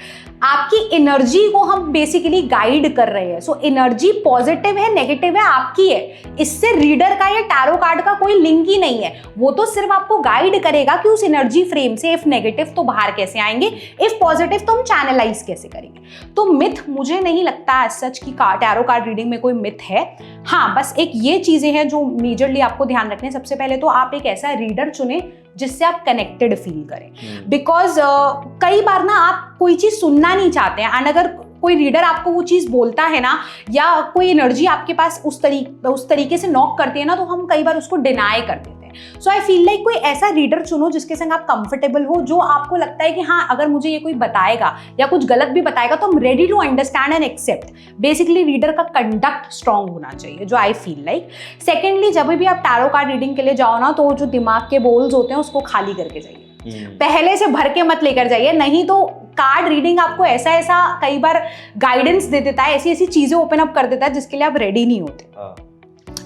आपकी एनर्जी को हम बेसिकली गाइड कर रहे हैं। सो एनर्जी पॉजिटिव है नेगेटिव है आपकी है, इससे रीडर का या टैरो कार्ड का कोई लिंक ही नहीं है। वो तो सिर्फ आपको गाइड करेगा कि उस एनर्जी फ्रेम से इफ नेगेटिव तो बाहर कैसे आएंगे, इफ पॉजिटिव तो हम चैनलाइज कैसे करेंगे। तो मिथ मुझे नहीं लगता सच कि टैरो कार्ड रीडिंग में कोई मिथ है। हाँ, बस एक ये चीजें हैं जो मेजरली आपको ध्यान रखने। सबसे पहले तो आप एक ऐसा रीडर चुने जिससे आप कनेक्टेड फील करें, बिकॉज कई बार ना आप कोई चीज सुनना नहीं चाहते हैं, एंड अगर कोई रीडर आपको वो चीज बोलता है ना, या कोई एनर्जी आपके पास उस तरीके से नॉक करती है ना, तो हम कई बार उसको डिनाई कर देते हैं। सो आई फील लाइक कोई ऐसा रीडर चुनो जिसके संग आप कंफर्टेबल हो, जो आपको लगता है कि हाँ, अगर मुझे ये कोई बताएगा या कुछ गलत भी बताएगा तो हम ready to understand and accept. Basically reader का कंडक्ट स्ट्रांग होना चाहिए, जो आई फील लाइक। सेकेंडली, जब भी आप टैरो कार्ड रीडिंग के लिए जाओ ना, तो जो दिमाग के बोल्स होते हैं उसको खाली करके जाइए, पहले से भर के मत लेकर जाइए, नहीं तो कार्ड रीडिंग आपको ऐसा कई बार गाइडेंस दे देता है, ऐसी चीजें ओपन अप कर देता है जिसके लिए आप रेडी नहीं होते।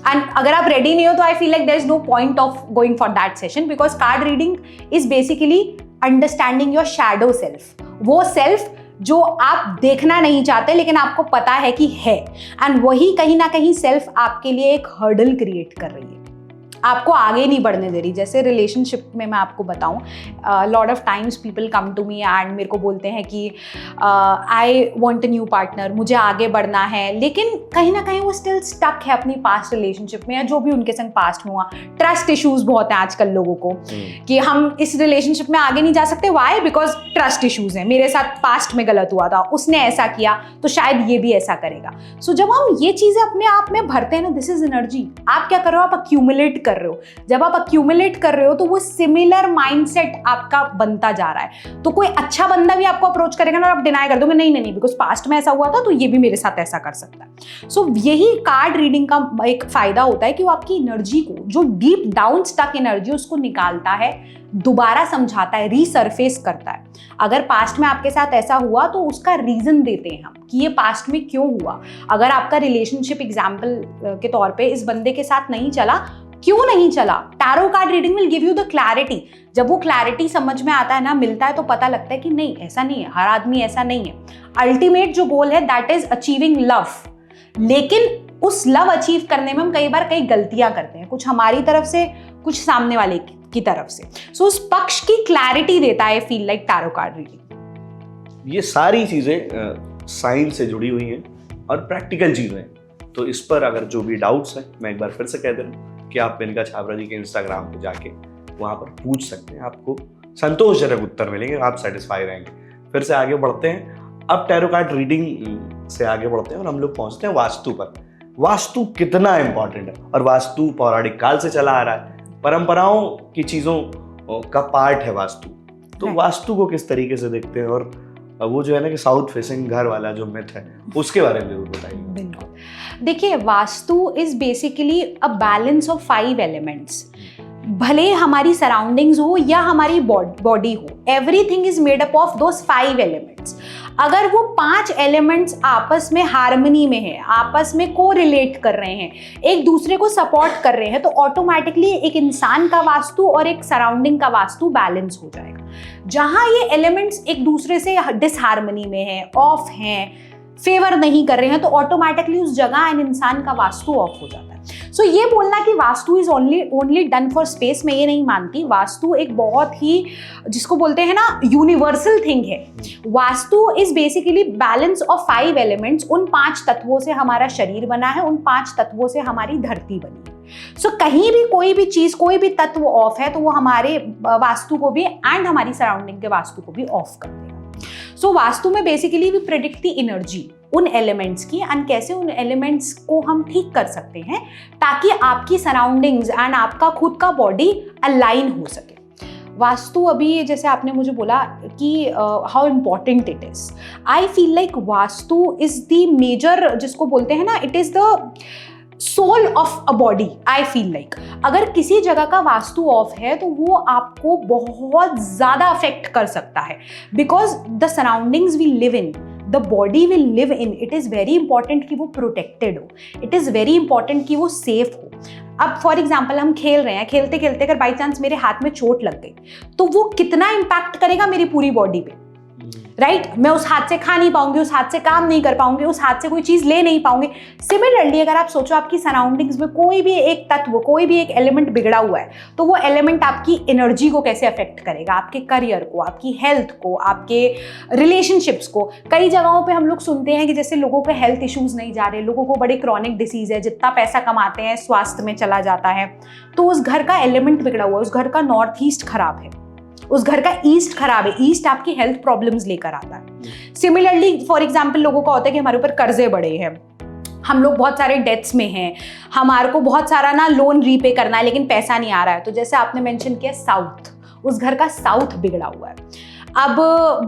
एंड अगर आप रेडी नहीं हो तो I feel like there is no point of going for that session, because card reading is basically understanding your shadow self, वो सेल्फ जो आप देखना नहीं चाहते लेकिन आपको पता है कि है, एंड वही कहीं ना कहीं सेल्फ आपके लिए एक हर्डल क्रिएट कर रही है, आपको आगे नहीं बढ़ने दे रही। जैसे रिलेशनशिप में मैं आपको बताऊं, lot of times people come to me and मेरे को बोलते हैं कि I want a new partner, मुझे आगे बढ़ना है, लेकिन कहीं ना कहीं वो स्टिल स्टक है अपनी पास्ट रिलेशनशिप में, या जो भी उनके संग पास्ट में हुआ। ट्रस्ट इश्यूज बहुत हैं आजकल लोगों को कि हम इस रिलेशनशिप में आगे नहीं जा सकते, वाई? बिकॉज ट्रस्ट इश्यूज हैं, मेरे साथ पास्ट में गलत हुआ था, उसने ऐसा किया तो शायद ये भी ऐसा करेगा। सो जब हम ये चीजें अपने आप में भरते हैं ना, दिस इज एनर्जी। आप क्या कर रहे हो? आप अक्यूमुलेट कर रहे हो। जब आप अक्यूमुलेट कर रहे हो तो वो सिमिलर माइंडसेट आपका बनता जा रहा है। तो कोई अच्छा बंदा भी आपको अप्रोच करेगा ना, आप डिनाई कर दोगे, नहीं बिकॉज पास्ट में ऐसा हुआ था तो ये भी मेरे साथ ऐसा कर सकता है। सो यही कार्ड रीडिंग का एक फायदा होता है कि वो आपकी एनर्जी को, जो डीप डाउन स्टक एनर्जी, उसको निकालता है, दोबारा समझाता है, रीसरफेस करता है। अगर पास्ट में आपके साथ ऐसा हुआ तो उसका रीजन देते हैं हम कि ये पास्ट में क्यों हुआ। अगर आपका रिलेशनशिप एग्जाम्पल के तौर पे इस बंदे के साथ नहीं चला, क्यों नहीं चला, tarot card reading will give you the clarity. जब वो क्लैरिटी समझ में आता है ना, मिलता है, तो पता लगता है कि नहीं, ऐसा नहीं है, हर आदमी ऐसा नहीं है। अल्टीमेट जो गोल है दैट इज अचीविंग लव, लेकिन उस लव अचीव करने में हम कई बार कई गलतियां करते हैं, कुछ हमारी तरफ से, कुछ सामने वाले की तरफ से। सो उस पक्ष की क्लैरिटी देता है feel like tarot card reading. ये सारी चीजें साइंस से जुड़ी हुई हैं और प्रैक्टिकल चीजें, तो इस पर अगर जो भी डाउट्स हैं, मैं एक बार फिर से कह दे रहा हूँ कि आप मेनका छाबरा जी के इंस्टाग्राम पे जाके वहाँ पर पूछ सकते हैं, आपको संतोषजनक उत्तर मिलेंगे, आप सेटिस्फाई रहेंगे। फिर से आगे बढ़ते हैं, अब टैरो कार्ड रीडिंग से आगे बढ़ते हैं और हम लोग पहुँचते हैं वास्तु पर। वास्तु कितना इंपॉर्टेंट है, और वास्तु पौराणिक काल से चला आ रहा है, परंपराओं की चीज़ों का पार्ट है वास्तु। तो वास्तु को किस तरीके से देखते हैं, और वो जो है ना कि साउथ फेसिंग घर वाला जो मिथ है, उसके बारे में जरूर बताइए। बिल्कुल, देखिए, vastu is basically a balance of 5 elements. भले हमारी सराउंडिंग्स हो या हमारी बॉडी हो, everything is made up of those 5 elements. अगर वो 5 एलिमेंट्स आपस में हार्मनी में है, आपस में को रिलेट कर रहे हैं, एक दूसरे को सपोर्ट कर रहे हैं, तो ऑटोमेटिकली एक इंसान का वास्तु और एक सराउंडिंग का वास्तु बैलेंस हो जाएगा। जहां ये एलिमेंट्स एक दूसरे से डिसहार्मनी में है, ऑफ हैं, फेवर नहीं कर रहे हैं, तो ऑटोमेटिकली उस जगह इन इंसान का वास्तु ऑफ हो जाता है। सो ये बोलना कि vastu is only done for space, में ये नहीं मानती। वास्तु एक बहुत ही, जिसको बोलते हैं ना, यूनिवर्सल थिंग है। Vastu is basically balance of 5 elements. उन 5 तत्वों से हमारा शरीर बना है, उन 5 तत्वों से हमारी धरती बनी है। सो कहीं भी कोई भी चीज, कोई भी तत्व ऑफ है तो वो हमारे वास्तु को भी एंड हमारी सराउंडिंग के वास्तु को भी ऑफ कर देगा। सो वास्तु में basically we predict the energy उन एलिमेंट्स की, एंड कैसे उन एलिमेंट्स को हम ठीक कर सकते हैं ताकि आपकी सराउंडिंग्स एंड आपका खुद का बॉडी अलाइन हो सके। वास्तु, अभी जैसे आपने मुझे बोला कि how important it is, I feel like vastu is the major, जिसको बोलते हैं ना, it is the soul of a body. I feel like अगर किसी जगह का वास्तु ऑफ है तो वो आपको बहुत ज्यादा अफेक्ट कर सकता है, because the surroundings we live in, the body will live in, it is very important कि वो प्रोटेक्टेड हो, इट इज़ वेरी इंपॉर्टेंट कि वो सेफ हो। अब फॉर एग्जाम्पल हम खेल रहे हैं, खेलते खेलते अगर बाई चांस मेरे हाथ में चोट लग गई तो वो कितना इम्पैक्ट करेगा मेरी पूरी बॉडी पे, राइट? मैं उस हाथ से खा नहीं पाऊंगी, उस हाथ से काम नहीं कर पाऊंगी, उस हाथ से कोई चीज ले नहीं पाऊंगी। सिमिलरली अगर आप सोचो आपकी सराउंडिंग्स में कोई भी एक तत्व, कोई भी एक एलिमेंट बिगड़ा हुआ है तो वो एलिमेंट आपकी एनर्जी को कैसे अफेक्ट करेगा, आपके करियर को, आपकी हेल्थ को, आपके रिलेशनशिप्स को। कई जगहों पे हम लोग सुनते हैं कि जैसे लोगों के हेल्थ इश्यूज नहीं जा रहे, लोगों को बड़े क्रॉनिक डिसीज है, जितना पैसा कमाते हैं स्वास्थ्य में चला जाता है, तो उस घर का एलिमेंट बिगड़ा हुआ है, उस घर का नॉर्थ ईस्ट खराब है, उस घर का ईस्ट खराब है, ईस्ट आपकी हेल्थ प्रॉब्लम्स लेकर आता है। सिमिलरली फॉर एग्जांपल लोगों का होता है कि हमारे ऊपर कर्जे बड़े हैं, हम लोग बहुत सारे डेट्स में हैं, हमारे को बहुत सारा ना लोन रीपे करना है लेकिन पैसा नहीं आ रहा है, तो जैसे आपने मेंशन किया साउथ, उस घर का साउथ बिगड़ा हुआ है। अब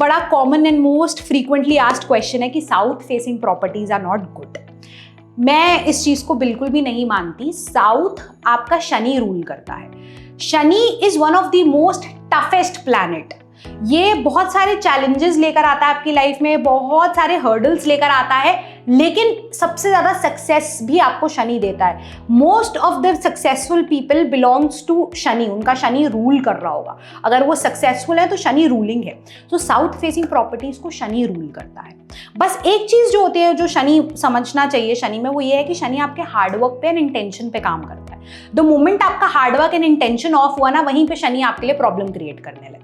बड़ा common and most frequently asked question है कि south facing properties are not good. मैं इस चीज को बिल्कुल भी नहीं मानती। साउथ आपका शनि रूल करता है। Shani is one of the most toughest planet. ये बहुत सारे चैलेंजेस लेकर आता है आपकी लाइफ में, बहुत सारे हर्डल्स लेकर आता है, लेकिन सबसे ज्यादा सक्सेस भी आपको शनि देता है। Most of the successful people belongs to Shani, उनका शनि रूल कर रहा होगा। अगर वो सक्सेसफुल है तो शनि रूलिंग है, तो साउथ फेसिंग प्रॉपर्टीज को शनि रूल करता है। बस एक चीज जो होती है जो शनि समझना चाहिए शनि में, वो ये है कि शनि आपके हार्डवर्क पे एंड इंटेंशन पे काम करता है। द मोमेंट आपका हार्डवर्क एंड इंटेंशन ऑफ हुआ ना, वहीं पे शनि आपके लिए प्रॉब्लम क्रिएट करने लगेगा।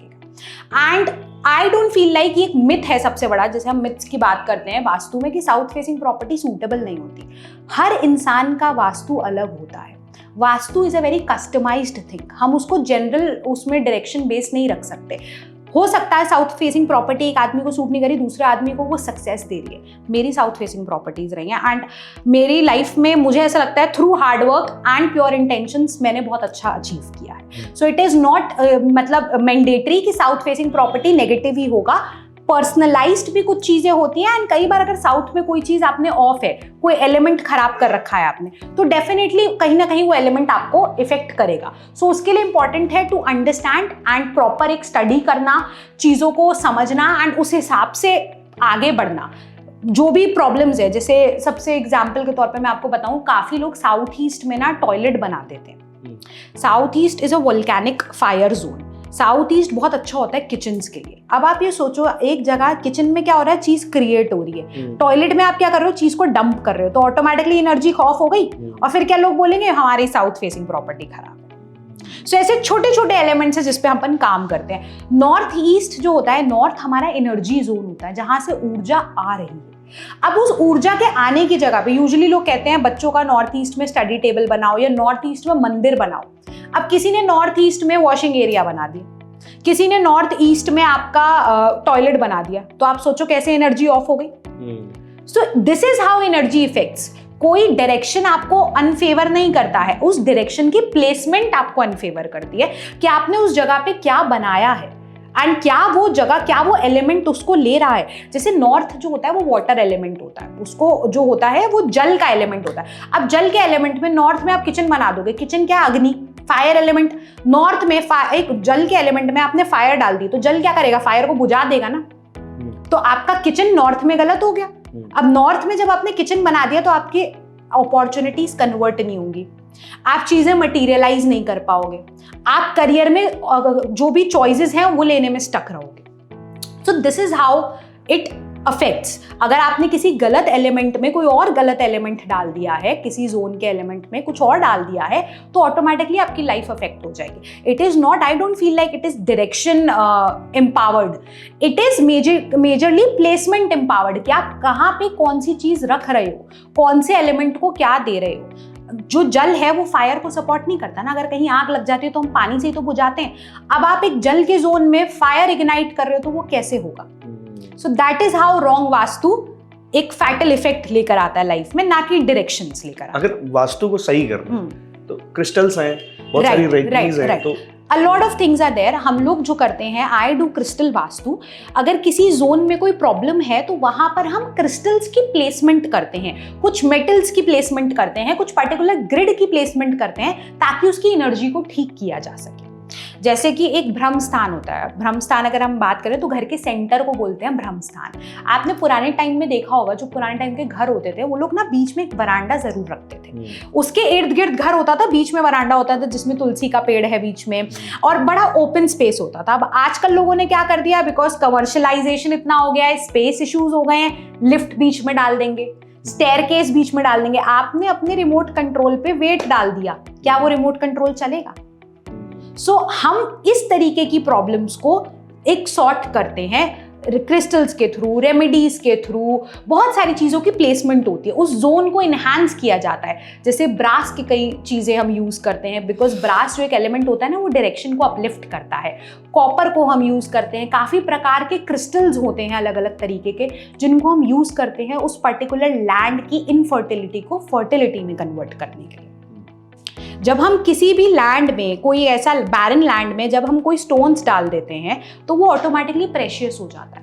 And I don't feel like ये एक मिथ है सबसे बड़ा, जैसे हम मिथ्स की बात करते हैं वास्तु में, कि साउथ फेसिंग प्रॉपर्टी सूटेबल नहीं होती। हर इंसान का वास्तु अलग होता है। Vastu is a very customized thing, हम उसको जनरल उसमें डायरेक्शन बेस नहीं रख सकते। हो सकता है साउथ फेसिंग प्रॉपर्टी एक आदमी को सूट नहीं करी, दूसरे आदमी को वो सक्सेस दे रही है। मेरी साउथ फेसिंग प्रॉपर्टीज रही हैं एंड मेरी लाइफ में मुझे ऐसा लगता है through hard work and pure intentions मैंने बहुत अच्छा अचीव किया है। सो इट इज नॉट मतलब मैंडेटरी कि साउथ फेसिंग प्रॉपर्टी नेगेटिव ही होगा। पर्सनलाइज्ड भी कुछ चीजें होती हैं एंड कई बार अगर साउथ में कोई चीज आपने ऑफ है, कोई एलिमेंट खराब कर रखा है आपने, तो डेफिनेटली कहीं ना कहीं वो एलिमेंट आपको इफेक्ट करेगा। सो उसके लिए इंपॉर्टेंट है टू अंडरस्टैंड एंड प्रॉपर एक स्टडी करना, चीजों को समझना एंड उस हिसाब से आगे बढ़ना। जो भी प्रॉब्लम्स है, जैसे सबसे एग्जाम्पल के तौर पे मैं आपको बताऊं, काफी लोग साउथ ईस्ट में ना टॉयलेट बना देते हैं। South east is a volcanic fire zone. South east बहुत अच्छा होता है किचन्स के लिए। अब आप ये सोचो, एक जगह किचन में क्या हो रहा है, चीज क्रिएट हो रही है, टॉयलेट में आप क्या कर रहे हो, चीज को डंप कर रहे हो, तो ऑटोमेटिकली एनर्जी ऑफ हो गई और फिर क्या लोग बोलेंगे, हमारी साउथ फेसिंग प्रॉपर्टी खराब है। सो ऐसे छोटे छोटे एलिमेंट्स हैं जिसपे हम अपन काम करते हैं। नॉर्थ ईस्ट जो होता है, नॉर्थ हमारा एनर्जी जोन होता है, जहां से ऊर्जा आ रही है। अब उस ऊर्जा के आने की जगह पे यूजुअली लोग कहते हैं बच्चों का नॉर्थ ईस्ट में स्टडी टेबल बनाओ या नॉर्थ ईस्ट में मंदिर बनाओ। अब किसी ने नॉर्थ ईस्ट में वॉशिंग एरिया बना दिया, किसी ने नॉर्थ ईस्ट में आपका टॉयलेट बना दिया, तो आप सोचो कैसे एनर्जी ऑफ हो गई। So this is how energy effects. कोई डायरेक्शन आपको अनफेवर नहीं करता है, उस डायरेक्शन की प्लेसमेंट आपको अनफेवर करती है कि आपने उस जगह पे क्या बनाया है एंड क्या वो जगह, क्या वो एलिमेंट उसको ले रहा है। जैसे नॉर्थ जो होता है वो वाटर एलिमेंट होता है, उसको जो होता है वो जल का एलिमेंट होता है। अब जल के एलिमेंट में नॉर्थ में आप किचन बना दोगे, किचन क्या, अग्नि, फायर एलिमेंट। नॉर्थ में एक जल के एलिमेंट में आपने फायर डाल दी, तो जल क्या करेगा, फायर को बुझा देगा ना। तो आपका किचन नॉर्थ में गलत हो गया। अब नॉर्थ में जब आपने किचन बना दिया तो आपकी अपॉर्चुनिटीज कन्वर्ट नहीं होंगी, आप चीजें मटीरियलाइज नहीं कर पाओगे, आप करियर में जो भी चॉइसेस हैं वो लेने में स्टक रहोगे। So this is how it affects. अगर आपने किसी गलत एलिमेंट में कोई और गलत एलिमेंट डाल दिया है, किसी जोन के एलिमेंट में कुछ और डाल दिया है, तो ऑटोमेटिकली आपकी लाइफ अफेक्ट हो जाएगी। It is not, I don't feel like it is direction empowered, it is majorly placement empowered, कि आप कहाँ पे कौन सी चीज रख रहे हो, कौन से एलिमेंट को क्या दे रहे हो। जो जल है वो फायर को सपोर्ट नहीं करता ना, अगर कहीं आग लग जाती है तो हम पानी से ही तो बुझाते हैं। अब आप एक जल के जोन में फायर इग्नाइट कर रहे हो तो वो कैसे होगा। सो that is how wrong vastu एक फैटल इफेक्ट लेकर आता है लाइफ में, ना कि डायरेक्शंस लेकर आता है। अगर वास्तु को सही करना तो क्रिस्टल्स हैं, बहुत सारी रेमेडीज हैं, तो A lot of things are there। हम लोग जो करते हैं, आई डू क्रिस्टल वास्तु। अगर किसी जोन में कोई प्रॉब्लम है तो वहां पर हम क्रिस्टल्स की प्लेसमेंट करते हैं, कुछ मेटल्स की प्लेसमेंट करते हैं, कुछ पर्टिकुलर ग्रिड की प्लेसमेंट करते हैं, ताकि उसकी एनर्जी को ठीक किया जा सके। जैसे कि एक ब्रह्म स्थान होता है, ब्रह्म स्थान अगर हम बात करें तो घर के सेंटर को बोलते हैं ब्रह्म स्थान। आपने पुराने टाइम में देखा होगा, जो पुराने टाइम के घर होते थे वो लोग ना बीच में एक वरांडा जरूर रखते थे, उसके इर्द गिर्द घर होता था, बीच में वरांडा होता था जिसमें तुलसी का पेड़ है बीच में, और बड़ा ओपन स्पेस होता था। अब आजकल लोगों ने क्या कर दिया, बिकॉज कमर्शियलाइजेशन इतना हो गया है, स्पेस इश्यूज हो गए हैं, लिफ्ट बीच में डाल देंगे, स्टेयरकेस बीच में डाल देंगे। आपने अपने रिमोट कंट्रोल पे वेट डाल दिया, क्या वो रिमोट कंट्रोल चलेगा? सो हम इस तरीके की प्रॉब्लम्स को एक सॉर्ट करते हैं क्रिस्टल्स के थ्रू, रेमेडीज के थ्रू, बहुत सारी चीज़ों की प्लेसमेंट होती है, उस जोन को इन्हांस किया जाता है। जैसे ब्रास की कई चीज़ें हम यूज़ करते हैं, बिकॉज ब्रास जो एक एलिमेंट होता है ना, वो डायरेक्शन को अपलिफ्ट करता है। कॉपर को हम यूज़ करते हैं, काफ़ी प्रकार के क्रिस्टल्स होते हैं अलग अलग तरीके के, जिनको हम यूज़ करते हैं उस पर्टिकुलर लैंड की इनफर्टिलिटी को फर्टिलिटी में कन्वर्ट करने के लिए। जब हम किसी भी लैंड में, कोई ऐसा बैरन लैंड में जब हम कोई स्टोन्स डाल देते हैं तो वो ऑटोमेटिकली प्रेशियस हो जाता है।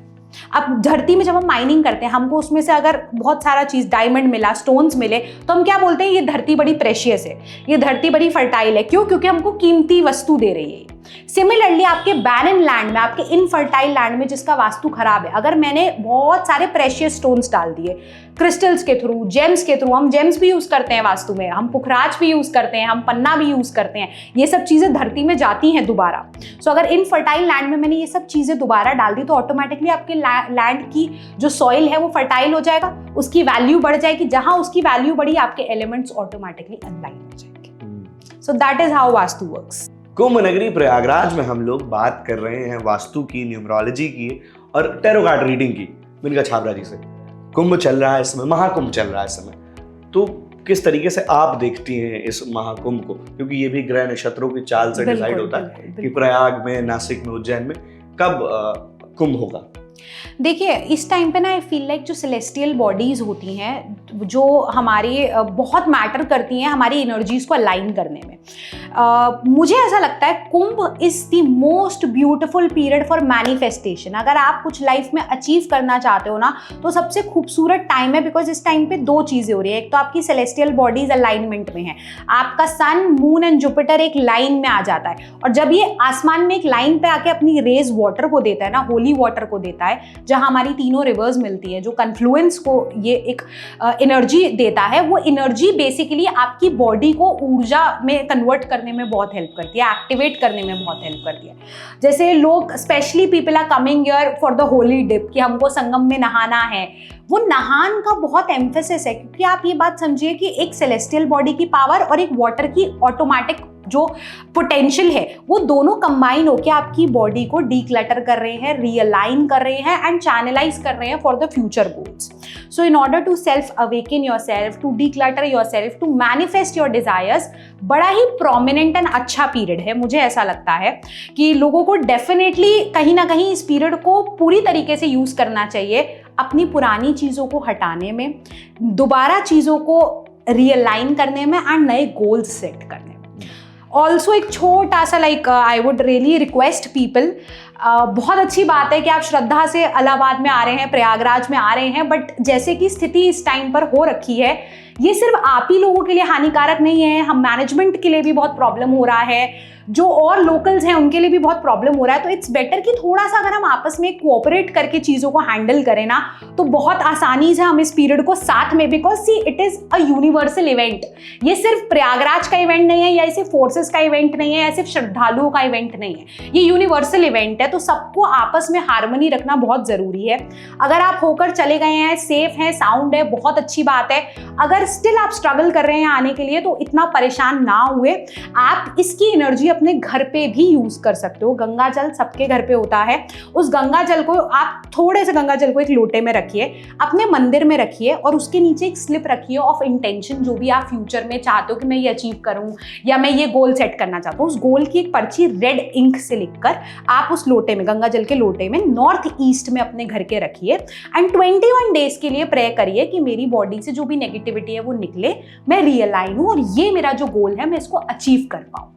अब धरती में जब हम माइनिंग करते हैं, हमको उसमें से अगर बहुत सारा चीज़, डायमंड मिला, स्टोन्स मिले, तो हम क्या बोलते हैं, ये धरती बड़ी प्रेशियस है, ये धरती बड़ी फर्टाइल है। क्यों? क्योंकि हमको कीमती वस्तु दे रही है। सिमिलरली आपके बैरन लैंड में, आपके इनफर्टाइल लैंड में जिसका वास्तु खराब है, अगर मैंने बहुत सारे प्रेशियस स्टोन्स डाल दिए क्रिस्टल्स के थ्रू, जेम्स के थ्रू, हम जेम्स भी यूज करते हैं वास्तु में, हम पुखराज भी यूज करते हैं, हम पन्ना भी यूज करते हैं, ये सब चीजें धरती में जाती हैं दोबारा। सो अगर इनफर्टाइल लैंड में मैंने ये सब चीजें दोबारा डाल दी तो ऑटोमेटिकली आपके लैंड की जो सॉइल है वो फर्टाइल हो जाएगा, उसकी वैल्यू बढ़ जाएगी। जहां उसकी वैल्यू बढ़ी, आपके एलिमेंट्स ऑटोमेटिकली अनलाइन हो जाएंगे। So that is how vastu works. Kumbh नगरी प्रयागराज में हम लोग बात कर रहे हैं वास्तु की, न्यूमरोलॉजी की और टैरो कार्ड रीडिंग की मिनका छाबरा जी से। कुंभ चल रहा है इस समय, महाकुंभ चल रहा है इस समय, तो किस तरीके से आप देखती हैं इस महाकुंभ को? क्योंकि ये भी ग्रह नक्षत्रों की चाल से डिसाइड होता है कि प्रयाग में, नासिक में, उज्जैन में कब कुंभ होगा। देखिए, इस टाइम पे ना आई फील लाइक जो सेलेस्टियल बॉडीज होती हैं, जो हमारी बहुत मैटर करती हैं हमारी एनर्जीज को अलाइन करने में, मुझे ऐसा लगता है Kumbh is the most beautiful period for manifestation. अगर आप कुछ लाइफ में अचीव करना चाहते हो ना, तो सबसे खूबसूरत टाइम है, बिकॉज इस टाइम पे दो चीजें हो रही है। एक तो आपकी सेलेस्टियल बॉडीज अलाइनमेंट में है, आपका सन, मून एंड जुपिटर एक लाइन में आ जाता है, और जब ये आसमान में एक लाइन पे आके अपनी रेज वाटर को देता है ना, होली वाटर को देता है, जहां हमारी तीनों रिवर्स मिलती है, जो कन्फ्लुएंस को ये एक एनर्जी देता है, वो एनर्जी बेसिकली आपकी बॉडी को ऊर्जा में कन्वर्ट करने में बहुत हेल्प करती है, एक्टिवेट करने में बहुत हेल्प करती है। जैसे लोग, specially people are coming here for the holy dip, कि हमको संगम में नहाना है, वो नहान का बहुत एम्फेसिस है, क्योंकि आप ये बात समझिए कि एक सेलेस्टियल बॉडी की पावर और एक वाटर की ऑटोमेटिक जो पोटेंशियल है, वो दोनों कंबाइन होकर आपकी बॉडी को डीक्लटर कर रहे हैं, रियलाइन कर रहे हैं एंड चैनलाइज कर रहे हैं for the future goals. So in order to self awaken yourself, to declutter yourself, to manifest your desires, बड़ा ही प्रोमिनेंट एंड अच्छा पीरियड है। मुझे ऐसा लगता है कि लोगों को डेफिनेटली कहीं ना कहीं इस पीरियड को पूरी तरीके से यूज करना चाहिए, अपनी पुरानी चीजों को हटाने में, दोबारा चीजों को रियलाइन करने में एंड नए गोल्स सेट करने में। ऑल्सो एक छोटा सा like I would really request people, बहुत अच्छी बात है कि आप श्रद्धा से इलाहाबाद में आ रहे हैं, प्रयागराज में आ रहे हैं, बट जैसे कि स्थिति इस टाइम पर हो रखी है, ये सिर्फ आप ही लोगों के लिए हानिकारक नहीं है, हम मैनेजमेंट के लिए भी बहुत प्रॉब्लम हो रहा है, जो और लोकल्स हैं उनके लिए भी बहुत प्रॉब्लम हो रहा है। तो इट्स बेटर कि थोड़ा सा अगर हम आपस में कोऑपरेट करके चीज़ों को हैंडल करें ना, तो बहुत आसानी से हम इस पीरियड को साथ में, because see it is a universal event, ये सिर्फ प्रयागराज का इवेंट नहीं है, या सिर्फ फोर्सेस का इवेंट नहीं है, या सिर्फ श्रद्धालुओं का इवेंट नहीं है, ये यूनिवर्सल इवेंट है। तो सबको आपस में हार्मनी रखना बहुत ज़रूरी है। अगर आप होकर चले गए हैं, सेफ हैं, साउंड है, बहुत अच्छी बात है। अगर स्टिल आप स्ट्रगल कर रहे हैं आने के लिए, तो इतना परेशान ना हुए, आप इसकी एनर्जी अपने घर पे भी यूज कर सकते हो। गंगा जल सबके घर पे होता है, उस गंगा जल को आप थोड़े से गंगा जल को एक लोटे में रखिए, अपने मंदिर में रखिए, और उसके नीचे एक स्लिप रखिए ऑफ इंटेंशन, जो भी आप फ्यूचर में चाहते हो कि मैं ये अचीव करूं या मैं ये गोल सेट करना चाहता हूँ। उस गोल की एक पर्ची रेड इंक से लिखकर आप उस लोटे में, गंगा जल के लोटे में नॉर्थ ईस्ट में अपने घर के रखिए, एंड 21 डेज के लिए प्रे करिए कि मेरी बॉडी से जो भी नेगेटिविटी है वो निकले, मैं रियलाइन हूं और ये मेरा जो गोल है मैं इसको अचीव कर पाऊं।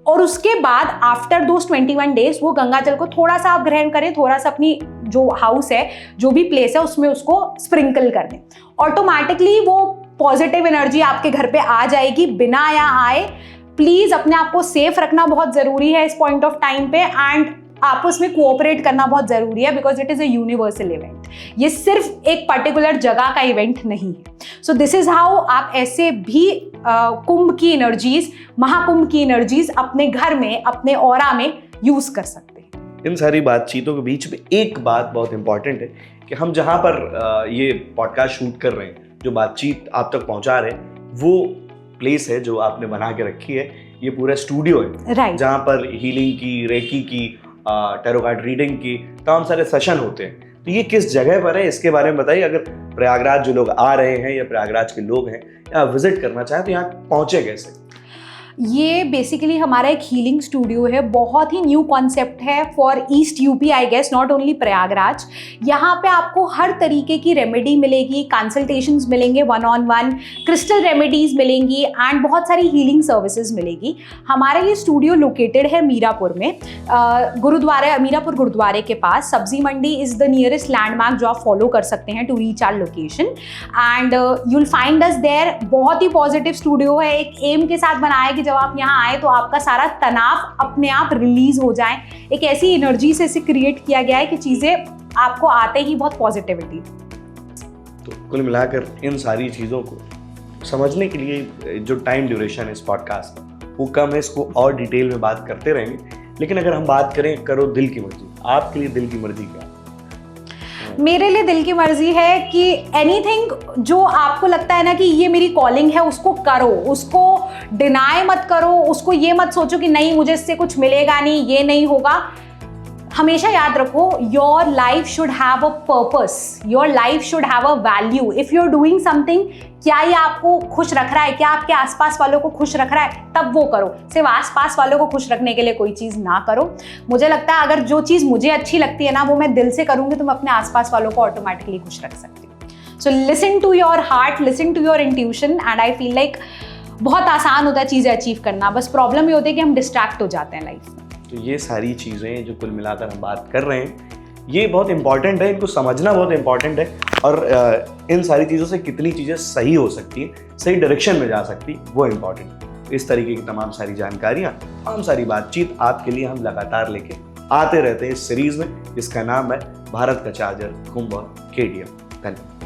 और उसके बाद आफ्टर दोस 21 डेज वो गंगा जल को थोड़ा सा आप ग्रहण करें, थोड़ा सा अपनी जो हाउस है, जो भी प्लेस है, उसमें उसको स्प्रिंकल कर दें। ऑटोमेटिकली वो पॉजिटिव एनर्जी आपके घर पे आ जाएगी, बिना या आए प्लीज अपने आप को सेफ रखना बहुत जरूरी है इस पॉइंट ऑफ टाइम पे, एंड आपस में कोऑपरेट करना बहुत जरूरी है, because it is a universal event. ये सिर्फ एक पर्टिकुलर जगह का इवेंट नहीं है। सो दिस इज हाउ आप ऐसे भी कुंभ की एनर्जीज, महाकुंभ की एनर्जीज अपने घर में, अपने ऑरा में यूज कर सकते हैं। इन सारी बातचीतों के बीच में एक बात बहुत इंपॉर्टेंट है कि हम जहाँ पर ये पॉडकास्ट शूट कर रहे हैं, जो बातचीत आप तक पहुँचा रहे हैं, वो प्लेस है जो आपने बना के रखी है, ये पूरा स्टूडियो है राइट, जहाँ पर हीलिंग की, रेकी की, टैरो कार्ड रीडिंग की तमाम सारे सेशन होते हैं। तो ये किस जगह पर है, इसके बारे में बताइए। अगर प्रयागराज जो लोग आ रहे हैं या प्रयागराज के लोग हैं या विजिट करना चाहें तो यहाँ पहुँचे कैसे? ये बेसिकली हमारा एक हीलिंग स्टूडियो है, बहुत ही न्यू कॉन्सेप्ट है for east UP I guess, not only Prayagraj. यहाँ पे आपको हर तरीके की रेमेडी मिलेगी, कंसल्टेशंस मिलेंगे 1-on-1, क्रिस्टल रेमेडीज मिलेंगी एंड बहुत सारी हीलिंग सर्विसेज मिलेगी। हमारा ये स्टूडियो लोकेटेड है मीरापुर में, गुरुद्वारा, मीरापुर गुरुद्वारे के पास। Sabzi mandi is the nearest landmark जो आप फॉलो कर सकते हैं to reach our location, and you will find us there. बहुत ही पॉजिटिव स्टूडियो है, एक एम के साथ बनाया कि जब आप यहाँ आए तो आपका सारा तनाव अपने आप रिलीज हो जाए। एक ऐसी एनर्जी से इसे क्रिएट किया गया है कि चीजें आपको आते ही बहुत पॉजिटिविटी। तो कुल मिलाकर इन सारी चीज़ों को समझने के लिए जो टाइम ड्यूरेशन है इस पॉडकास्ट का वो कम है, इसको और डिटेल में बात करते रहेंगे। लेकिन अगर हम बात करें करो दिल की मर्जी, आपके लिए दिल की मर्जी क्या है? मेरे लिए दिल की मर्जी है कि एनीथिंग जो आपको लगता है ना कि ये मेरी कॉलिंग है, उसको करो, उसको डिनाई मत करो, उसको ये मत सोचो कि नहीं मुझे इससे कुछ मिलेगा नहीं, ये नहीं होगा। हमेशा याद रखो, your life should have a purpose, your life should have a value. If you are doing something, क्या ये आपको खुश रख रहा है, क्या आपके आसपास वालों को खुश रख रहा है, तब वो करो। सिर्फ आसपास वालों को खुश रखने के लिए कोई चीज़ ना करो। मुझे लगता है अगर जो चीज़ मुझे अच्छी लगती है ना, वो मैं दिल से करूँगी तो मैं अपने आसपास वालों को ऑटोमेटिकली खुश रख सकती हूँ। So listen to your heart, listen to your intuition, and I feel like बहुत आसान होता है चीज़ें अचीव करना। बस प्रॉब्लम ये होती है कि हम डिस्ट्रैक्ट हो जाते हैं लाइफ में। तो ये सारी चीज़ें जो कुल मिलाकर हम बात कर रहे हैं, ये बहुत इंपॉर्टेंट है, इनको समझना बहुत इंपॉर्टेंट है। और इन सारी चीज़ों से कितनी चीज़ें सही हो सकती हैं, सही डायरेक्शन में जा सकती, वो इम्पॉर्टेंट। इस तरीके की तमाम सारी जानकारियाँ, तमाम सारी बातचीत आपके लिए हम लगातार लेके आते रहते हैं इस सीरीज़ में, जिसका नाम है भारत का चार्जर, कुंभ और KTM। धन्यवाद।